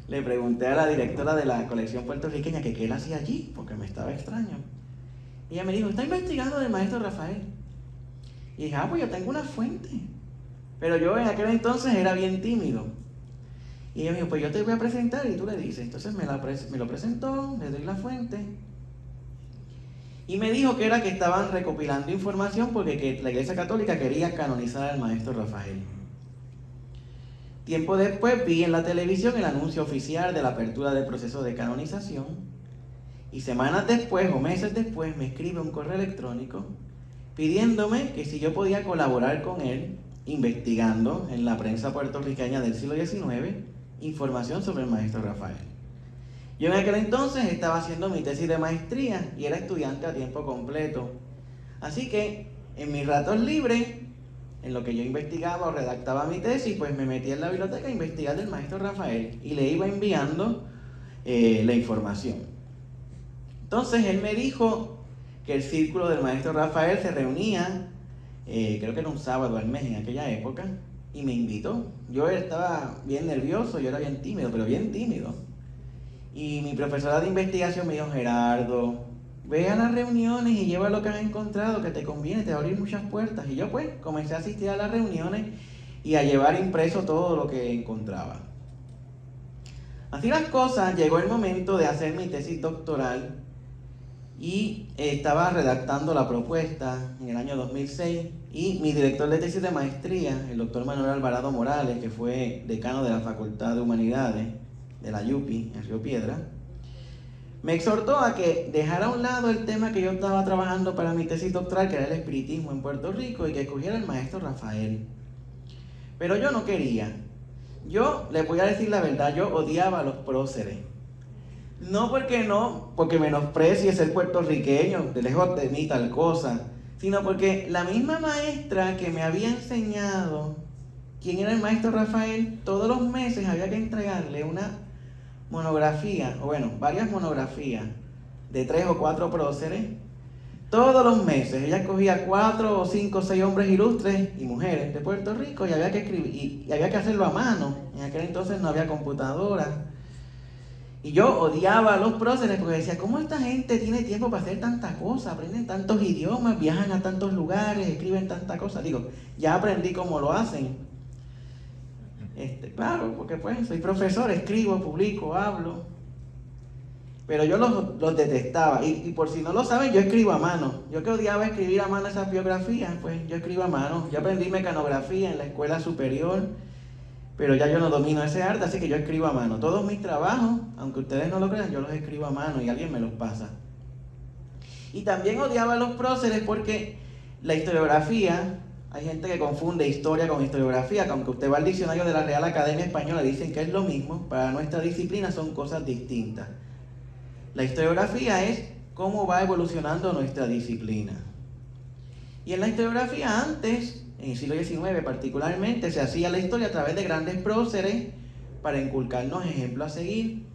le pregunté a la directora de la colección puertorriqueña que qué él hacía allí, porque me estaba extraño. Y ella me dijo, está investigando del maestro Rafael. Y dije, pues yo tengo una fuente. Pero yo en aquel entonces era bien tímido. Y ella me dijo, pues yo te voy a presentar y tú le dices. Entonces me lo presentó, le doy la fuente. Y me dijo que era que estaban recopilando información porque que la Iglesia Católica quería canonizar al maestro Rafael. Tiempo después vi en la televisión el anuncio oficial de la apertura del proceso de canonización y semanas después o meses después me escribe un correo electrónico pidiéndome que si yo podía colaborar con él investigando en la prensa puertorriqueña del siglo XIX información sobre el maestro Rafael. Yo en aquel entonces estaba haciendo mi tesis de maestría y era estudiante a tiempo completo. Así que en mis ratos libres, en lo que yo investigaba o redactaba mi tesis, pues me metí en la biblioteca a investigar del maestro Rafael y le iba enviando la información. Entonces él me dijo que el círculo del maestro Rafael se reunía, creo que era un sábado al mes en aquella época, y me invitó. Yo estaba bien nervioso, yo era bien tímido, pero bien tímido. Y mi profesora de investigación me dijo, Gerardo, ve a las reuniones y lleva lo que has encontrado, que te conviene, te va a abrir muchas puertas. Y yo pues comencé a asistir a las reuniones y a llevar impreso todo lo que encontraba. Así las cosas, llegó el momento de hacer mi tesis doctoral y estaba redactando la propuesta en el año 2006 y mi director de tesis de maestría, el doctor Manuel Alvarado Morales, que fue decano de la Facultad de Humanidades de la UPI en Río Piedra, me exhortó a que dejara a un lado el tema que yo estaba trabajando para mi tesis doctoral, que era el espiritismo en Puerto Rico, y que escogiera el maestro Rafael. Pero yo no quería. Yo les voy a decir la verdad, yo odiaba a los próceres. No porque menosprecie ser puertorriqueño, de lejos de mí tal cosa, sino porque la misma maestra que me había enseñado quién era el maestro Rafael, todos los meses había que entregarle una monografía, o bueno, varias monografías de 3 o 4 próceres. Todos los meses ella escogía 4 o 5 o 6 hombres ilustres y mujeres de Puerto Rico y había que escribir, y había que hacerlo a mano. En aquel entonces no había computadora. Y yo odiaba a los próceres porque decía, ¿cómo esta gente tiene tiempo para hacer tantas cosas? Aprenden tantos idiomas, viajan a tantos lugares, escriben tantas cosas. Digo, ya aprendí cómo lo hacen. Claro, porque pues soy profesor, escribo, publico, hablo. Pero yo los detestaba. Y por si no lo saben, yo escribo a mano. Yo que odiaba escribir a mano esas biografías, pues yo escribo a mano. Yo aprendí mecanografía en la escuela superior, pero ya yo no domino ese arte, así que yo escribo a mano. Todos mis trabajos, aunque ustedes no lo crean, yo los escribo a mano y alguien me los pasa. Y también odiaba a los próceres porque la historiografía, hay gente que confunde historia con historiografía, que aunque usted va al diccionario de la Real Academia Española, dicen que es lo mismo, para nuestra disciplina son cosas distintas. La historiografía es cómo va evolucionando nuestra disciplina. Y en la historiografía antes, en el siglo XIX particularmente, se hacía la historia a través de grandes próceres para inculcarnos ejemplos a seguir.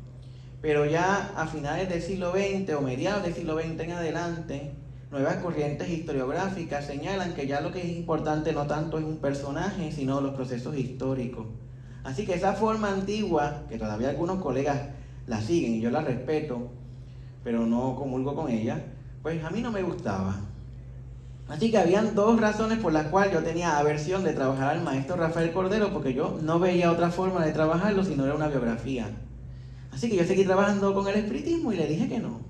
Pero ya a finales del siglo XX o mediados del siglo XX en adelante, nuevas corrientes historiográficas señalan que ya lo que es importante no tanto es un personaje, sino los procesos históricos. Así que esa forma antigua, que todavía algunos colegas la siguen y yo la respeto, pero no comulgo con ella, pues a mí no me gustaba. Así que habían 2 razones por las cuales yo tenía aversión de trabajar al maestro Rafael Cordero, porque yo no veía otra forma de trabajarlo si no era una biografía. Así que yo seguí trabajando con el espiritismo y le dije que no.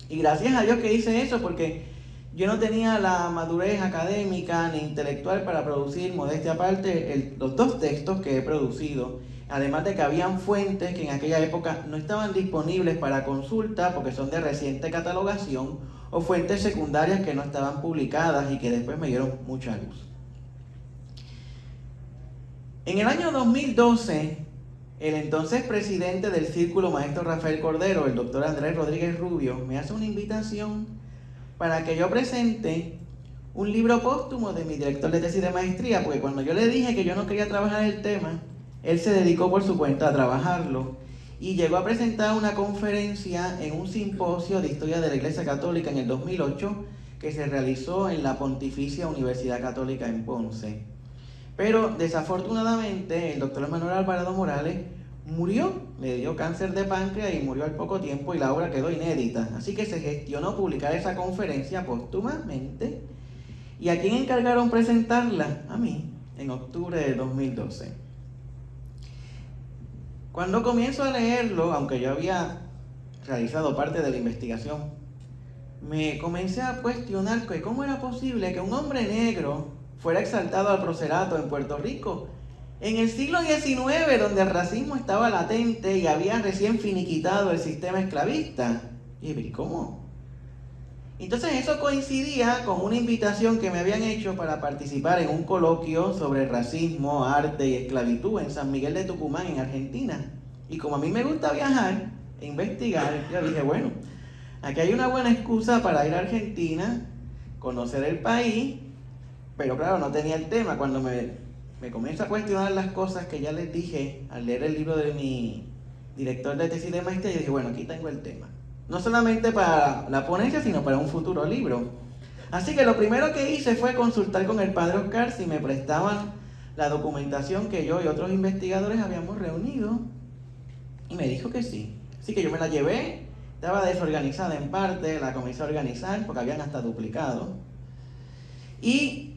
Y gracias a Dios que hice eso, porque yo no tenía la madurez académica ni intelectual para producir, modestia aparte, los 2 textos que he producido. Además de que habían fuentes que en aquella época no estaban disponibles para consulta porque son de reciente catalogación, o fuentes secundarias que no estaban publicadas y que después me dieron mucha luz. En el año 2012, el entonces presidente del Círculo Maestro Rafael Cordero, el doctor Andrés Rodríguez Rubio, me hace una invitación para que yo presente un libro póstumo de mi director de tesis de maestría, porque cuando yo le dije que yo no quería trabajar el tema, él se dedicó por su cuenta a trabajarlo y llegó a presentar una conferencia en un simposio de historia de la Iglesia Católica en el 2008 que se realizó en la Pontificia Universidad Católica en Ponce. Pero desafortunadamente el doctor Manuel Alvarado Morales murió, le dio cáncer de páncreas y murió al poco tiempo y la obra quedó inédita. Así que se gestionó publicar esa conferencia póstumamente. ¿Y a quién encargaron presentarla? A mí, en octubre de 2012. Cuando comienzo a leerlo, aunque yo había realizado parte de la investigación, me comencé a cuestionar que cómo era posible que un hombre negro fuera exaltado al procerato en Puerto Rico en el siglo XIX, donde el racismo estaba latente y había recién finiquitado el sistema esclavista. Y ¿cómo? Entonces eso coincidía con una invitación que me habían hecho para participar en un coloquio sobre racismo, arte y esclavitud en San Miguel de Tucumán, en Argentina. Y como a mí me gusta viajar e investigar, yo dije, bueno, aquí hay una buena excusa para ir a Argentina, conocer el país, pero claro, no tenía el tema. Cuando me comienzo a cuestionar las cosas que ya les dije al leer el libro de mi director de tesis de maestría, yo dije, bueno, aquí tengo el tema. No solamente para la ponencia, sino para un futuro libro. Así que lo primero que hice fue consultar con el padre Oscar si me prestaban la documentación que yo y otros investigadores habíamos reunido. Y me dijo que sí. Así que yo me la llevé, estaba desorganizada en parte, la comencé a organizar porque habían hasta duplicado. Y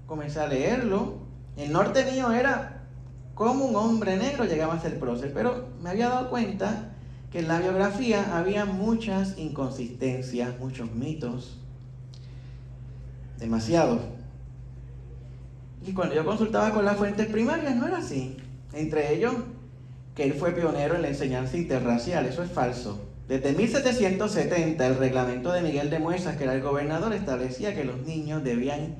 comencé a leerlo. El norte mío era cómo un hombre negro llegaba a ser prócer, pero me había dado cuenta que en la biografía había muchas inconsistencias, muchos mitos, demasiados. Y cuando yo consultaba con las fuentes primarias no era así. Entre ellos, que él fue pionero en la enseñanza interracial, eso es falso. Desde 1770, el reglamento de Miguel de Muezas, que era el gobernador, establecía que los niños debían,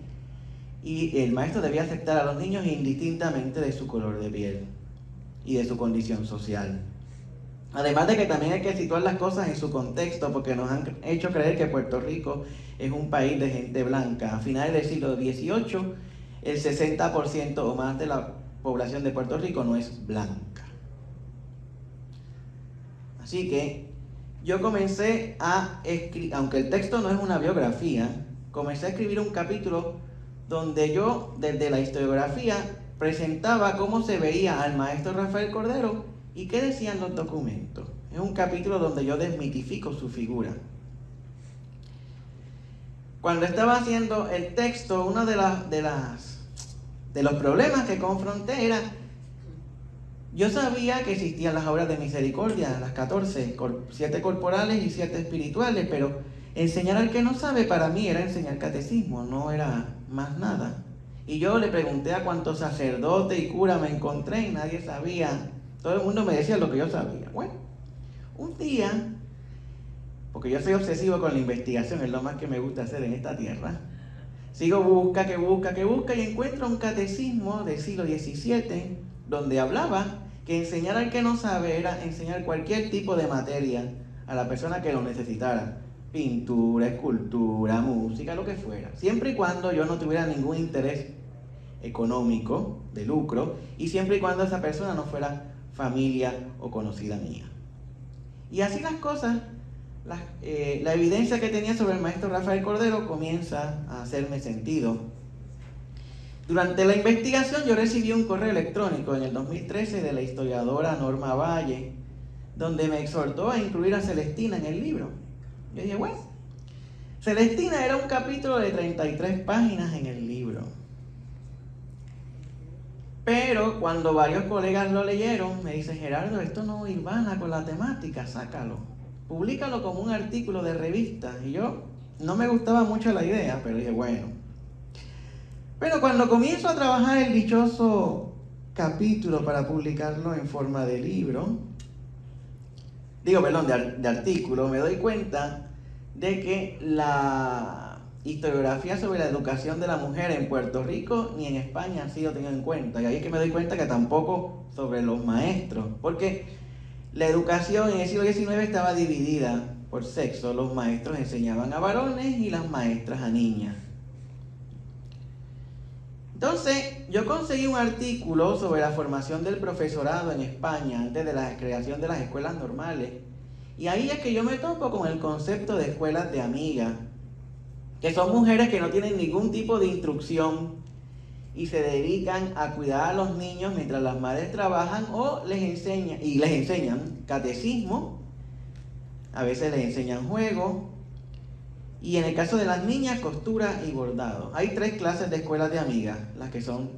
y el maestro debía aceptar a los niños indistintamente de su color de piel y de su condición social. Además de que también hay que situar las cosas en su contexto, porque nos han hecho creer que Puerto Rico es un país de gente blanca. A finales del siglo XVIII, el 60% o más de la población de Puerto Rico no es blanca. Así que yo comencé a escribir, aunque el texto no es una biografía, comencé a escribir un capítulo donde yo, desde la historiografía, presentaba cómo se veía al maestro Rafael Cordero y qué decían los documentos. Es un capítulo donde yo desmitifico su figura. Cuando estaba haciendo el texto, uno de los problemas que confronté era, yo sabía que existían las obras de misericordia, las 14, 7 corporales y 7 espirituales, pero enseñar al que no sabe para mí era enseñar catecismo, no era más nada. Y yo le pregunté a cuántos sacerdotes y curas me encontré y nadie sabía. Todo el mundo me decía lo que yo sabía. Bueno, un día, porque yo soy obsesivo con la investigación, es lo más que me gusta hacer en esta tierra, sigo busca y encuentro un catecismo del siglo XVII donde hablaba que enseñar al que no sabe era enseñar cualquier tipo de materia a la persona que lo necesitara. Pintura, escultura, música, lo que fuera. Siempre y cuando yo no tuviera ningún interés económico, de lucro, y siempre y cuando esa persona no fuera familia o conocida mía. Y así las cosas, la evidencia que tenía sobre el maestro Rafael Cordero comienza a hacerme sentido. Durante la investigación yo recibí un correo electrónico en el 2013 de la historiadora Norma Valle, donde me exhortó a incluir a Celestina en el libro. Yo dije, bueno, Celestina era un capítulo de 33 páginas en el libro. Pero cuando varios colegas lo leyeron, me dicen, Gerardo, esto no hilvana con la temática, sácalo. Públicalo como un artículo de revista. Y yo no me gustaba mucho la idea, pero dije, bueno. Pero cuando comienzo a trabajar el dichoso capítulo para publicarlo en forma de libro, de artículo, me doy cuenta de que la historiografía sobre la educación de la mujer en Puerto Rico ni en España ha sido tenida en cuenta. Y ahí es que me doy cuenta que tampoco sobre los maestros, porque la educación en el siglo XIX estaba dividida por sexo. Los maestros enseñaban a varones y las maestras a niñas. Entonces, yo conseguí un artículo sobre la formación del profesorado en España antes de la creación de las escuelas normales. Y ahí es que yo me topo con el concepto de escuelas de amigas, que son mujeres que no tienen ningún tipo de instrucción y se dedican a cuidar a los niños mientras las madres trabajan o les enseñan catecismo, a veces les enseñan juegos, y en el caso de las niñas, costura y bordado. Hay 3 clases de escuelas de amigas, las que son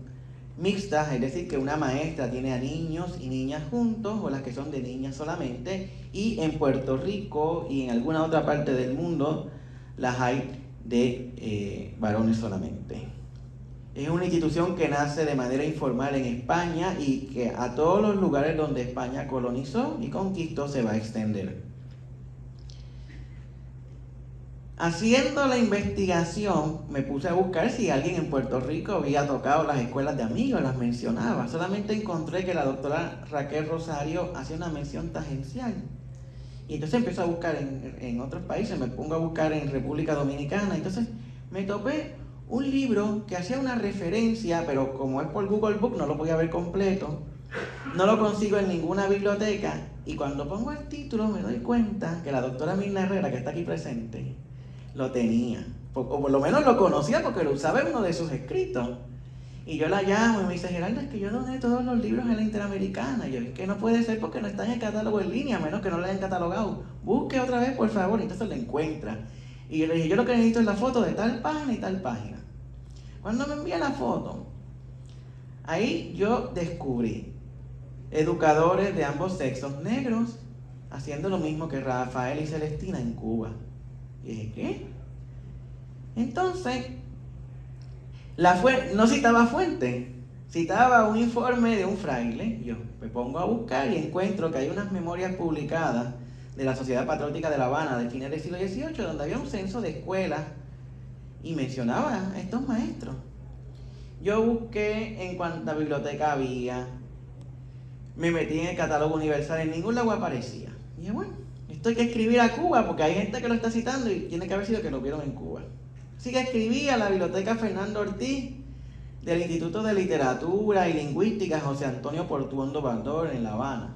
mixtas, es decir, que una maestra tiene a niños y niñas juntos, o las que son de niñas solamente, y en Puerto Rico y en alguna otra parte del mundo las hay de varones solamente. Es una institución que nace de manera informal en España y que a todos los lugares donde España colonizó y conquistó se va a extender. Haciendo la investigación, me puse a buscar si alguien en Puerto Rico había tocado las escuelas de amigos, las mencionaba. Solamente encontré que la doctora Raquel Rosario hacía una mención tangencial. Y entonces empiezo a buscar en otros países, me pongo a buscar en República Dominicana. Entonces me topé un libro que hacía una referencia, pero como es por Google Book no lo podía ver completo. No lo consigo en ninguna biblioteca. Y cuando pongo el título me doy cuenta que la doctora Mirna Herrera, que está aquí presente, lo tenía, o por lo menos lo conocía porque lo usaba en uno de sus escritos. Y yo la llamo y me dice, Gerardo, es que yo doné todos los libros en la Interamericana. Y yo, es que no puede ser porque no está en el catálogo en línea, a menos que no lo hayan catalogado. Busque otra vez, por favor. Y entonces lo encuentra. Y yo le dije, yo lo que necesito es la foto de tal página y tal página. Cuando me envía la foto, ahí yo descubrí educadores de ambos sexos negros haciendo lo mismo que Rafael y Celestina en Cuba. Y dije, ¿qué? Entonces, no citaba fuente, citaba un informe de un fraile. Yo me pongo a buscar y encuentro que hay unas memorias publicadas de la Sociedad Patriótica de La Habana de fines del siglo XVIII, donde había un censo de escuelas y mencionaba a estos maestros. Yo busqué en cuánta biblioteca había, me metí en el catálogo universal, en ningún lado aparecía. Y dije, bueno, esto hay que escribir a Cuba, porque hay gente que lo está citando y tiene que haber sido que lo vieron en Cuba. Así que escribí a la biblioteca Fernando Ortiz del Instituto de Literatura y Lingüística José Antonio Portuondo Baldor en La Habana.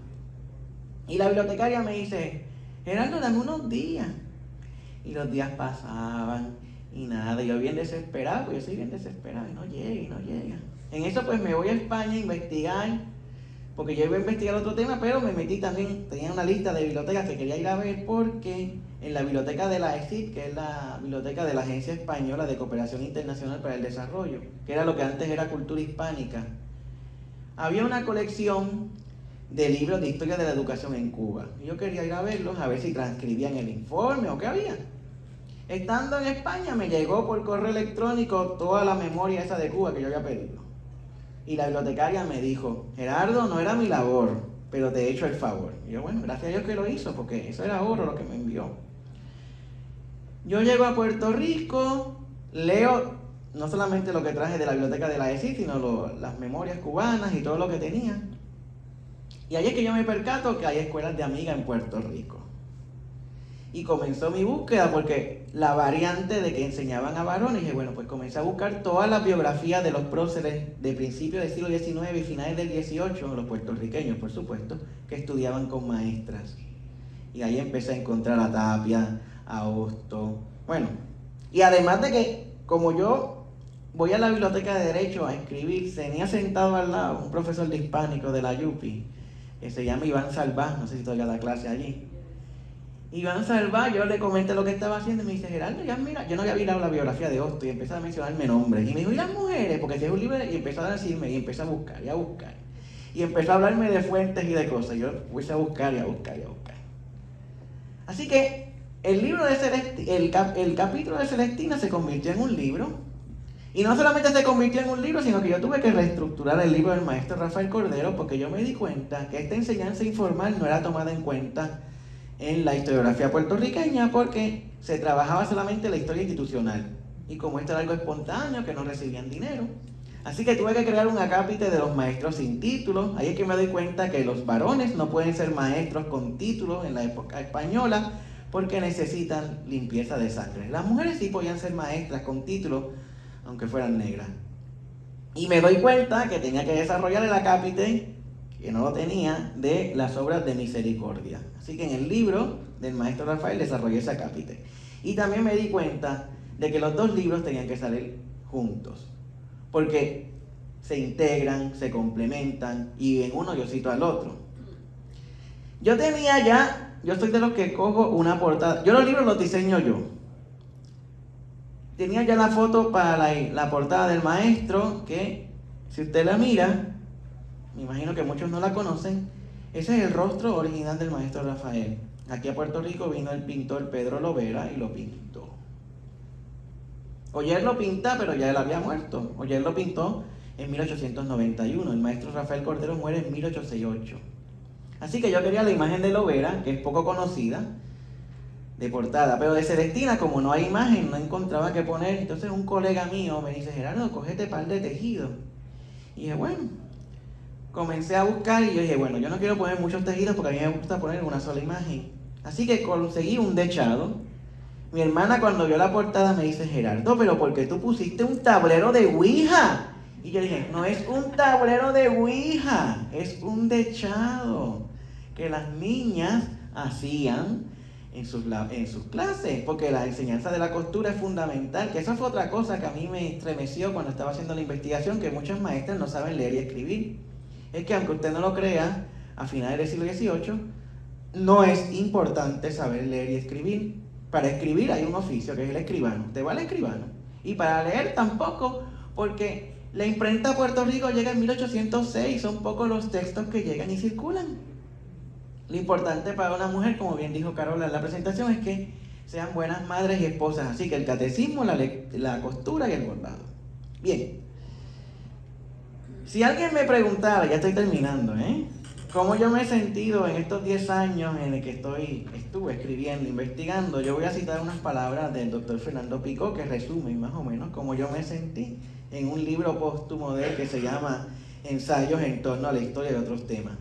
Y la bibliotecaria me dice, Gerardo, dame unos días. Y los días pasaban y nada, yo bien desesperado, porque yo soy bien desesperado, y no llega. En eso pues me voy a España a investigar, porque yo iba a investigar otro tema, pero me metí también, tenía una lista de bibliotecas que quería ir a ver, porque en la biblioteca de la ESID, que es la biblioteca de la Agencia Española de Cooperación Internacional para el Desarrollo, que era lo que antes era cultura hispánica, había una colección de libros de historia de la educación en Cuba. Y yo quería ir a verlos, a ver si transcribían el informe o qué había. Estando en España me llegó por correo electrónico toda la memoria esa de Cuba que yo había pedido. Y la bibliotecaria me dijo, Gerardo, no era mi labor, pero te he hecho el favor. Y yo, bueno, gracias a Dios que lo hizo, porque eso era oro lo que me envió. Yo llego a Puerto Rico, leo no solamente lo que traje de la biblioteca de la ESI, sino las memorias cubanas y todo lo que tenía. Y ahí es que yo me percato que hay escuelas de amiga en Puerto Rico. Y comenzó mi búsqueda, porque la variante de que enseñaban a varones, dije, bueno, pues comencé a buscar todas las biografías de los próceres de principios del siglo XIX y finales del XVIII, los puertorriqueños, por supuesto, que estudiaban con maestras. Y ahí empecé a encontrar a Tapia, a Hosto, bueno, y además de que, como yo voy a la biblioteca de Derecho a escribir, tenía sentado al lado un profesor de hispánico de la YUPI, que se llama Iván Salvá, no sé si todavía da clase allí. Iván Salvá, yo le comenté lo que estaba haciendo y me dice, Gerardo, ya mira, yo no había mirado la biografía de Hosto y empecé a mencionarme nombres. Y me dijo, ¿y las mujeres? Porque si es un libro, y empezó a decirme, y empecé a buscar, y a buscar. Y empezó a hablarme de fuentes y de cosas. Yo puse a buscar, y a buscar, y a buscar. Así que el libro de el capítulo de Celestina se convirtió en un libro. Y no solamente se convirtió en un libro, sino que yo tuve que reestructurar el libro del maestro Rafael Cordero, porque yo me di cuenta que esta enseñanza informal no era tomada en cuenta en la historiografía puertorriqueña, porque se trabajaba solamente la historia institucional. Y como esto era algo espontáneo, que no recibían dinero. Así que tuve que crear un acápite de los maestros sin títulos. Ahí es que me doy cuenta que los varones no pueden ser maestros con títulos en la época española, porque necesitan limpieza de sangre. Las mujeres sí podían ser maestras con títulos, aunque fueran negras. Y me doy cuenta que tenía que desarrollar el acápite, que no lo tenía, de las obras de misericordia. Así que en el libro del maestro Rafael desarrollé ese acápite. Y también me di cuenta de que los dos libros tenían que salir juntos, porque se integran, se complementan, y en uno yo cito al otro. Yo soy de los que cojo una portada. Yo los libros los diseño yo. Tenía ya la foto para la portada del maestro, que si usted la mira, me imagino que muchos no la conocen, ese es el rostro original del maestro Rafael. Aquí a Puerto Rico vino el pintor Pedro Lovera y lo pintó. Oyer lo pinta, pero ya él había muerto. Oyer lo pintó en 1891. El maestro Rafael Cordero muere en 1868. Así que yo quería la imagen de Lovera, que es poco conocida, de portada, pero de Celestina, como no hay imagen, no encontraba qué poner. Entonces un colega mío me dice, Gerardo, cógete par de tejido. Y dije, bueno, comencé a buscar y yo dije, bueno, yo no quiero poner muchos tejidos porque a mí me gusta poner una sola imagen. Así que conseguí un dechado. Mi hermana cuando vio la portada me dice, Gerardo, pero ¿por qué tú pusiste un tablero de Ouija? Y yo dije, no es un tablero de Ouija, es un dechado que las niñas hacían en sus clases, porque la enseñanza de la costura es fundamental, que esa fue otra cosa que a mí me estremeció cuando estaba haciendo la investigación, que muchas maestras no saben leer y escribir. Es que aunque usted no lo crea, a finales del siglo XVIII, no es importante saber leer y escribir. Para escribir hay un oficio que es el escribano, usted va al escribano. Y para leer tampoco, porque la imprenta a Puerto Rico llega en 1806, son pocos los textos que llegan y circulan. Lo importante para una mujer, como bien dijo Carola en la presentación, es que sean buenas madres y esposas, así que el catecismo, la costura y el bordado. Bien, si alguien me preguntara, ya estoy terminando, ¿cómo yo me he sentido en estos 10 años en el que estuve escribiendo, investigando? Yo voy a citar unas palabras del doctor Fernando Picó que resumen más o menos cómo yo me sentí en un libro póstumo de él que se llama Ensayos en torno a la historia de otros temas.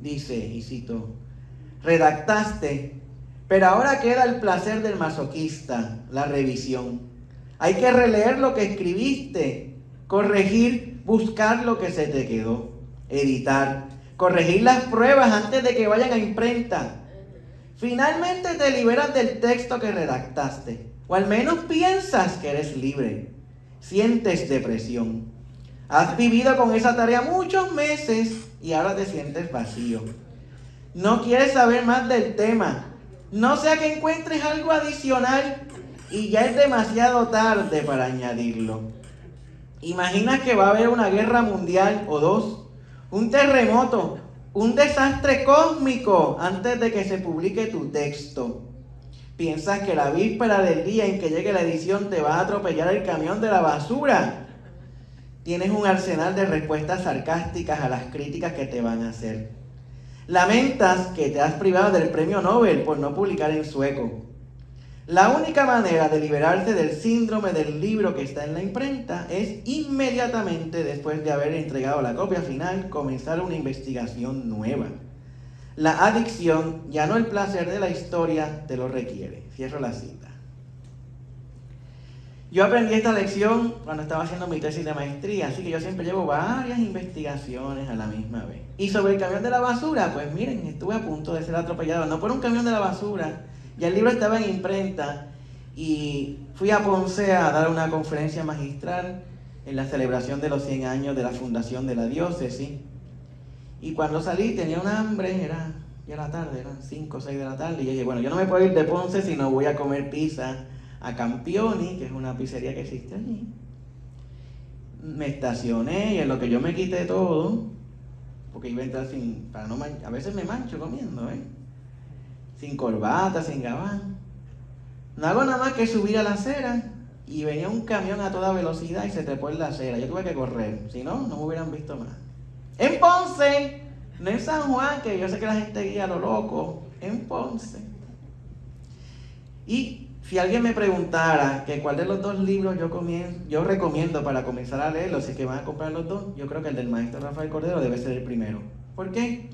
Dice, y cito, redactaste, pero ahora queda el placer del masoquista, la revisión. Hay que releer lo que escribiste, corregir, buscar lo que se te quedó, editar, corregir las pruebas antes de que vayan a imprenta. Finalmente te liberas del texto que redactaste, o al menos piensas que eres libre. Sientes depresión. Has vivido con esa tarea muchos meses y ahora te sientes vacío. No quieres saber más del tema. No sea que encuentres algo adicional y ya es demasiado tarde para añadirlo. Imaginas que va a haber una guerra mundial o dos, un terremoto, un desastre cósmico antes de que se publique tu texto. Piensas que la víspera del día en que llegue la edición te va a atropellar el camión de la basura. Tienes un arsenal de respuestas sarcásticas a las críticas que te van a hacer. Lamentas que te has privado del premio Nobel por no publicar en sueco. La única manera de liberarse del síndrome del libro que está en la imprenta es inmediatamente después de haber entregado la copia final, comenzar una investigación nueva. La adicción, ya no el placer de la historia, te lo requiere. Cierro la cita. Yo aprendí esta lección cuando estaba haciendo mi tesis de maestría, así que yo siempre llevo varias investigaciones a la misma vez. Y sobre el camión de la basura, pues miren, estuve a punto de ser atropellado, no por un camión de la basura. Ya el libro estaba en imprenta y fui a Ponce a dar una conferencia magistral en la celebración de los 100 años de la fundación de la diócesis. Y cuando salí tenía un hambre, ya era tarde, eran 5 o 6 de la tarde, y yo dije, bueno, yo no me puedo ir de Ponce si no voy a comer pizza a Campioni, que es una pizzería que existe allí. Me estacioné y en lo que yo me quité todo, porque iba a entrar para no a veces me mancho comiendo, sin corbata, sin gabán. No hago nada más que subir a la acera y venía un camión a toda velocidad y se trepó en la acera. Yo tuve que correr, si no, no me hubieran visto más. En Ponce, no en San Juan, que yo sé que la gente guía a lo loco, en Ponce. Y si alguien me preguntara que cuál de los dos libros yo recomiendo para comenzar a leerlos, si es que van a comprar los dos, yo creo que el del maestro Rafael Cordero debe ser el primero. ¿Por qué?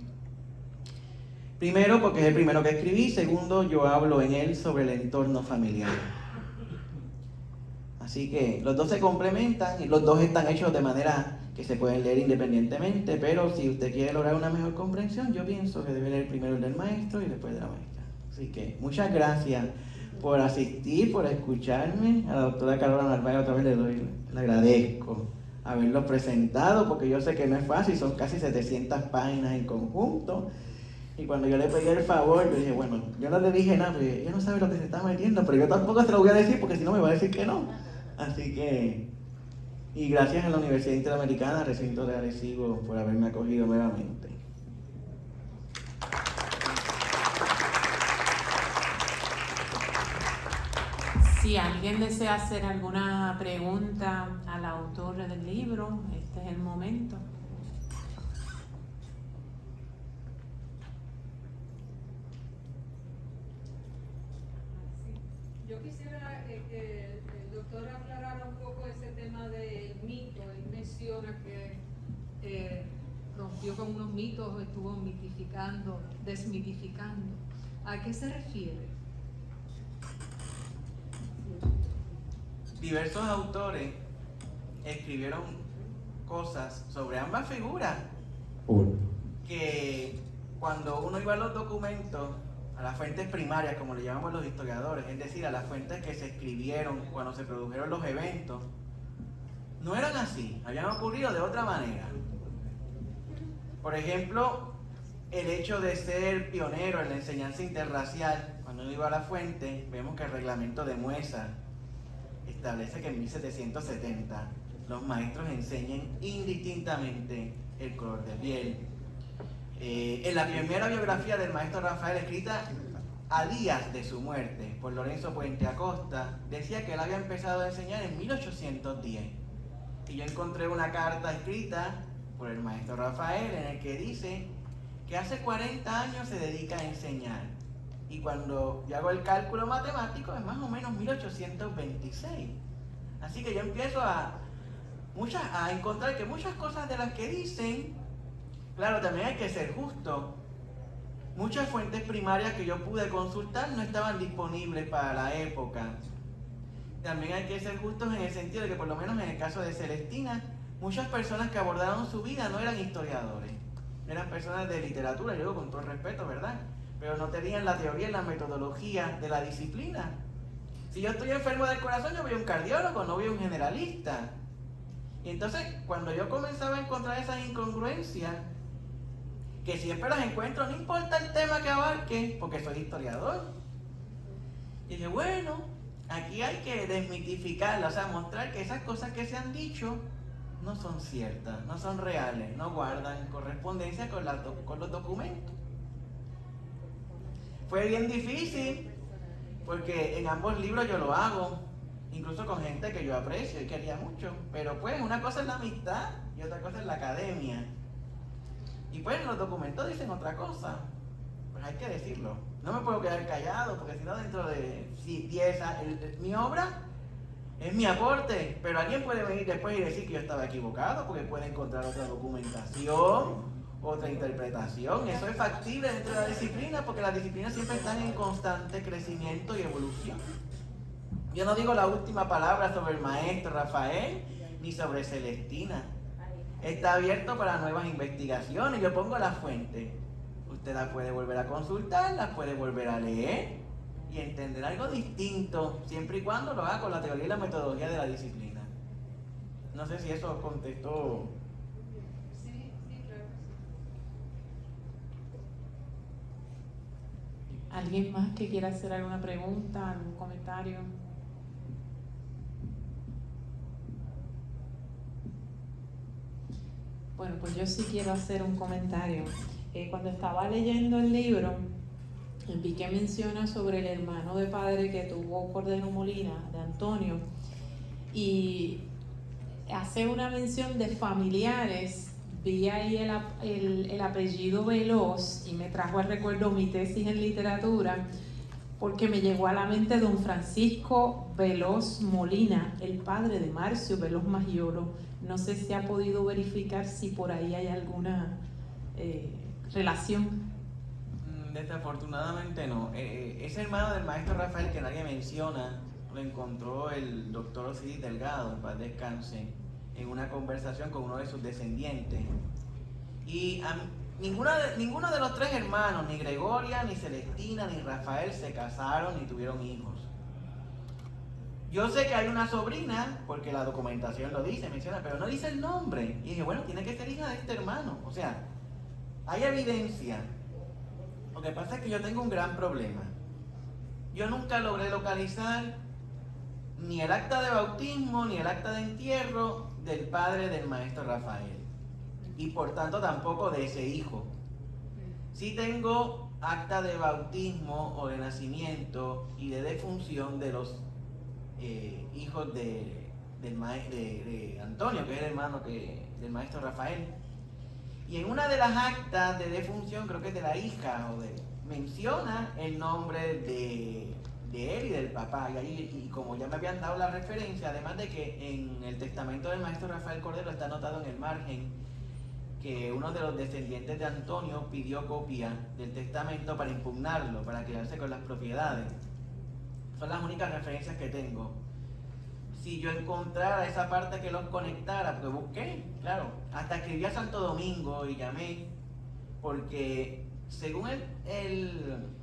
Primero, porque es el primero que escribí. Segundo, yo hablo en él sobre el entorno familiar. Así que los dos se complementan y los dos están hechos de manera que se pueden leer independientemente, pero si usted quiere lograr una mejor comprensión, yo pienso que debe leer primero el del maestro y después de la maestra. Así que muchas gracias por asistir, por escucharme. A la doctora Carola Narváez otra vez le agradezco haberlo presentado, porque yo sé que no es fácil, son casi 700 páginas en conjunto. Y cuando yo le pedí el favor, yo dije, bueno, yo no le dije nada, porque ella no sabe lo que se está metiendo, pero yo tampoco se lo voy a decir, porque si no me va a decir que no. Así que, y gracias a la Universidad Interamericana, recinto de Arecibo, por haberme acogido nuevamente.
Si alguien desea hacer alguna pregunta al autor del libro, este es el momento.
Yo quisiera que el doctor aclarara un poco ese tema del mito. Él menciona que rompió con unos mitos, estuvo mitificando, desmitificando. ¿A qué se refiere?
Diversos autores escribieron cosas sobre ambas figuras que cuando uno iba a los documentos, a las fuentes primarias, como le llamamos los historiadores, es decir, a las fuentes que se escribieron cuando se produjeron los eventos, no eran así, habían ocurrido de otra manera. Por ejemplo, el hecho de ser pionero en la enseñanza interracial, cuando uno iba a la fuente, vemos que el reglamento de Muesa establece que en 1770 los maestros enseñen indistintamente el color de piel. En la primera biografía del maestro Rafael, escrita a días de su muerte por Lorenzo Puente Acosta, decía que él había empezado a enseñar en 1810. Y yo encontré una carta escrita por el maestro Rafael en el que dice que hace 40 años se dedica a enseñar. Y cuando yo hago el cálculo matemático es más o menos 1826. Así que yo empiezo a encontrar que muchas cosas de las que dicen, claro, también hay que ser justo. Muchas fuentes primarias que yo pude consultar no estaban disponibles para la época. También hay que ser justos en el sentido de que, por lo menos en el caso de Celestina, muchas personas que abordaron su vida no eran historiadores, eran personas de literatura, yo digo con todo respeto, ¿verdad? Pero no tenían la teoría y la metodología de la disciplina. Si yo estoy enfermo del corazón, yo voy a un cardiólogo, no voy a un generalista. Y entonces, cuando yo comenzaba a encontrar esas incongruencias, que siempre las encuentro, no importa el tema que abarque, porque soy historiador. Y dije, bueno, aquí hay que desmitificarlas, o sea, mostrar que esas cosas que se han dicho no son ciertas, no son reales, no guardan correspondencia con los documentos. Fue bien difícil, porque en ambos libros yo lo hago, incluso con gente que yo aprecio y quería mucho, pero pues una cosa es la amistad y otra cosa es la academia. Y pues los documentos dicen otra cosa, pues hay que decirlo. No me puedo quedar callado, porque si no dentro de 10 años, mi obra es mi aporte, pero alguien puede venir después y decir que yo estaba equivocado, porque puede encontrar otra documentación, otra interpretación. Eso es factible dentro de la disciplina, porque las disciplinas siempre están en constante crecimiento y evolución. Yo no digo la última palabra sobre el maestro Rafael, ni sobre Celestina. Está abierto para nuevas investigaciones. Yo pongo la fuente. Usted la puede volver a consultar, la puede volver a leer y entender algo distinto, siempre y cuando lo haga con la teoría y la metodología de la disciplina. No sé si eso contestó.
Sí, claro.
¿Alguien más que quiera hacer alguna pregunta, algún comentario? Bueno, pues yo sí quiero hacer un comentario. Cuando estaba leyendo el libro, vi que menciona sobre el hermano de padre que tuvo Cordero Molina, de Antonio, y hace una mención de familiares. Vi ahí el apellido Veloz y me trajo al recuerdo mi tesis en literatura, porque me llegó a la mente don Francisco Veloz Molina, el padre de Marcio Veloz Magiolo. No sé si ha podido verificar si por ahí hay alguna relación.
Desafortunadamente no. Ese hermano del maestro Rafael que nadie menciona, lo encontró el doctor Osiris Delgado, en paz descanse, en una conversación con uno de sus descendientes. Y ninguno de los tres hermanos, ni Gregoria, ni Celestina, ni Rafael, se casaron ni tuvieron hijos. Yo sé que hay una sobrina, porque la documentación lo dice, menciona, pero no dice el nombre. Y dije, bueno, tiene que ser hija de este hermano. O sea, hay evidencia. Lo que pasa es que yo tengo un gran problema. Yo nunca logré localizar ni el acta de bautismo, ni el acta de entierro del padre del maestro Rafael. Y por tanto tampoco de ese hijo. Sí tengo acta de bautismo o de nacimiento y de defunción de los hijos de Antonio, que es el hermano del maestro Rafael. Y en una de las actas de defunción, creo que es de la hija, menciona el nombre de él y del papá. Y como ya me habían dado la referencia, además de que en el testamento del maestro Rafael Cordero está anotado en el margen que uno de los descendientes de Antonio pidió copia del testamento para impugnarlo, para quedarse con las propiedades. Son las únicas referencias que tengo. Si yo encontrara esa parte que los conectara, porque busqué, claro, hasta escribí a Santo Domingo y llamé, porque según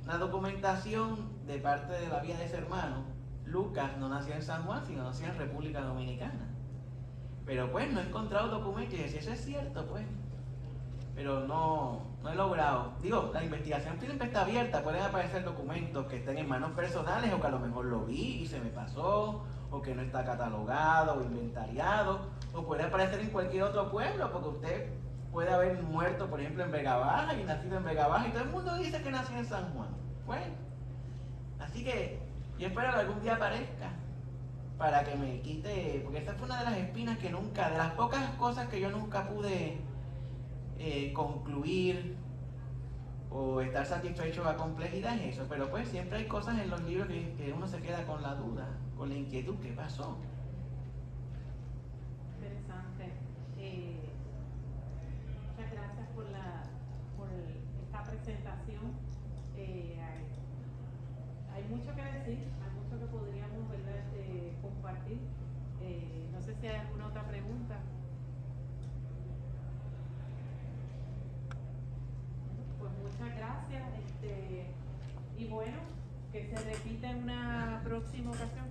la documentación de parte de la vida de ese hermano, Lucas no nació en San Juan, sino nació en República Dominicana. Pero pues no he encontrado documentos y si eso es cierto, pues. Pero no he logrado. Digo, la investigación siempre está abierta, pueden aparecer documentos que estén en manos personales o que a lo mejor lo vi y se me pasó, o que no está catalogado o inventariado, o puede aparecer en cualquier otro pueblo, porque usted puede haber muerto, por ejemplo, en Vega Baja y nacido en Vega Baja, y todo el mundo dice que nació en San Juan. Bueno, así que yo espero que algún día aparezca para que me quite, porque esa fue una de las espinas que nunca, de las pocas cosas que yo nunca pude concluir o estar satisfecho a complejidad es eso. Pero pues siempre hay cosas en los libros que uno se queda con la duda, con la inquietud. ¿Qué pasó?
Interesante. Muchas gracias por esta presentación. Hay mucho que decir, hay mucho que podríamos, ¿verdad?, compartir. No sé si hay alguna otra pregunta. Pues muchas gracias. Y bueno, que se repita en una próxima ocasión.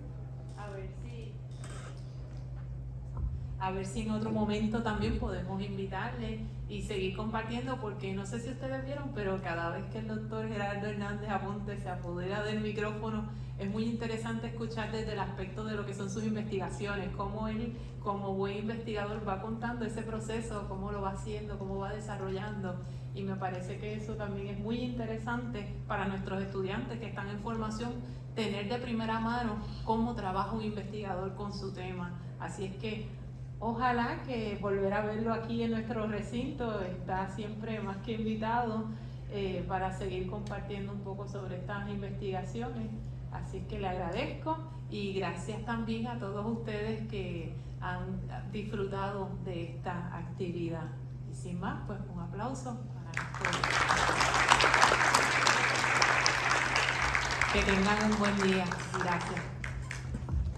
A ver si en otro momento también podemos invitarle y seguir compartiendo, porque no sé si ustedes vieron, pero cada vez que el doctor Gerardo Hernández Aponte se apodera del micrófono, es muy interesante escuchar desde el aspecto de lo que son sus investigaciones, cómo él, como buen investigador, va contando ese proceso, cómo lo va haciendo, cómo va desarrollando. Y me parece que eso también es muy interesante para nuestros estudiantes que están en formación, tener de primera mano cómo trabaja un investigador con su tema. Así es que ojalá que volver a verlo aquí en nuestro recinto. Está siempre más que invitado para seguir compartiendo un poco sobre estas investigaciones. Así que le agradezco y gracias también a todos ustedes que han disfrutado de esta actividad. Y sin más, pues un aplauso para todos. Que tengan un buen día. Gracias.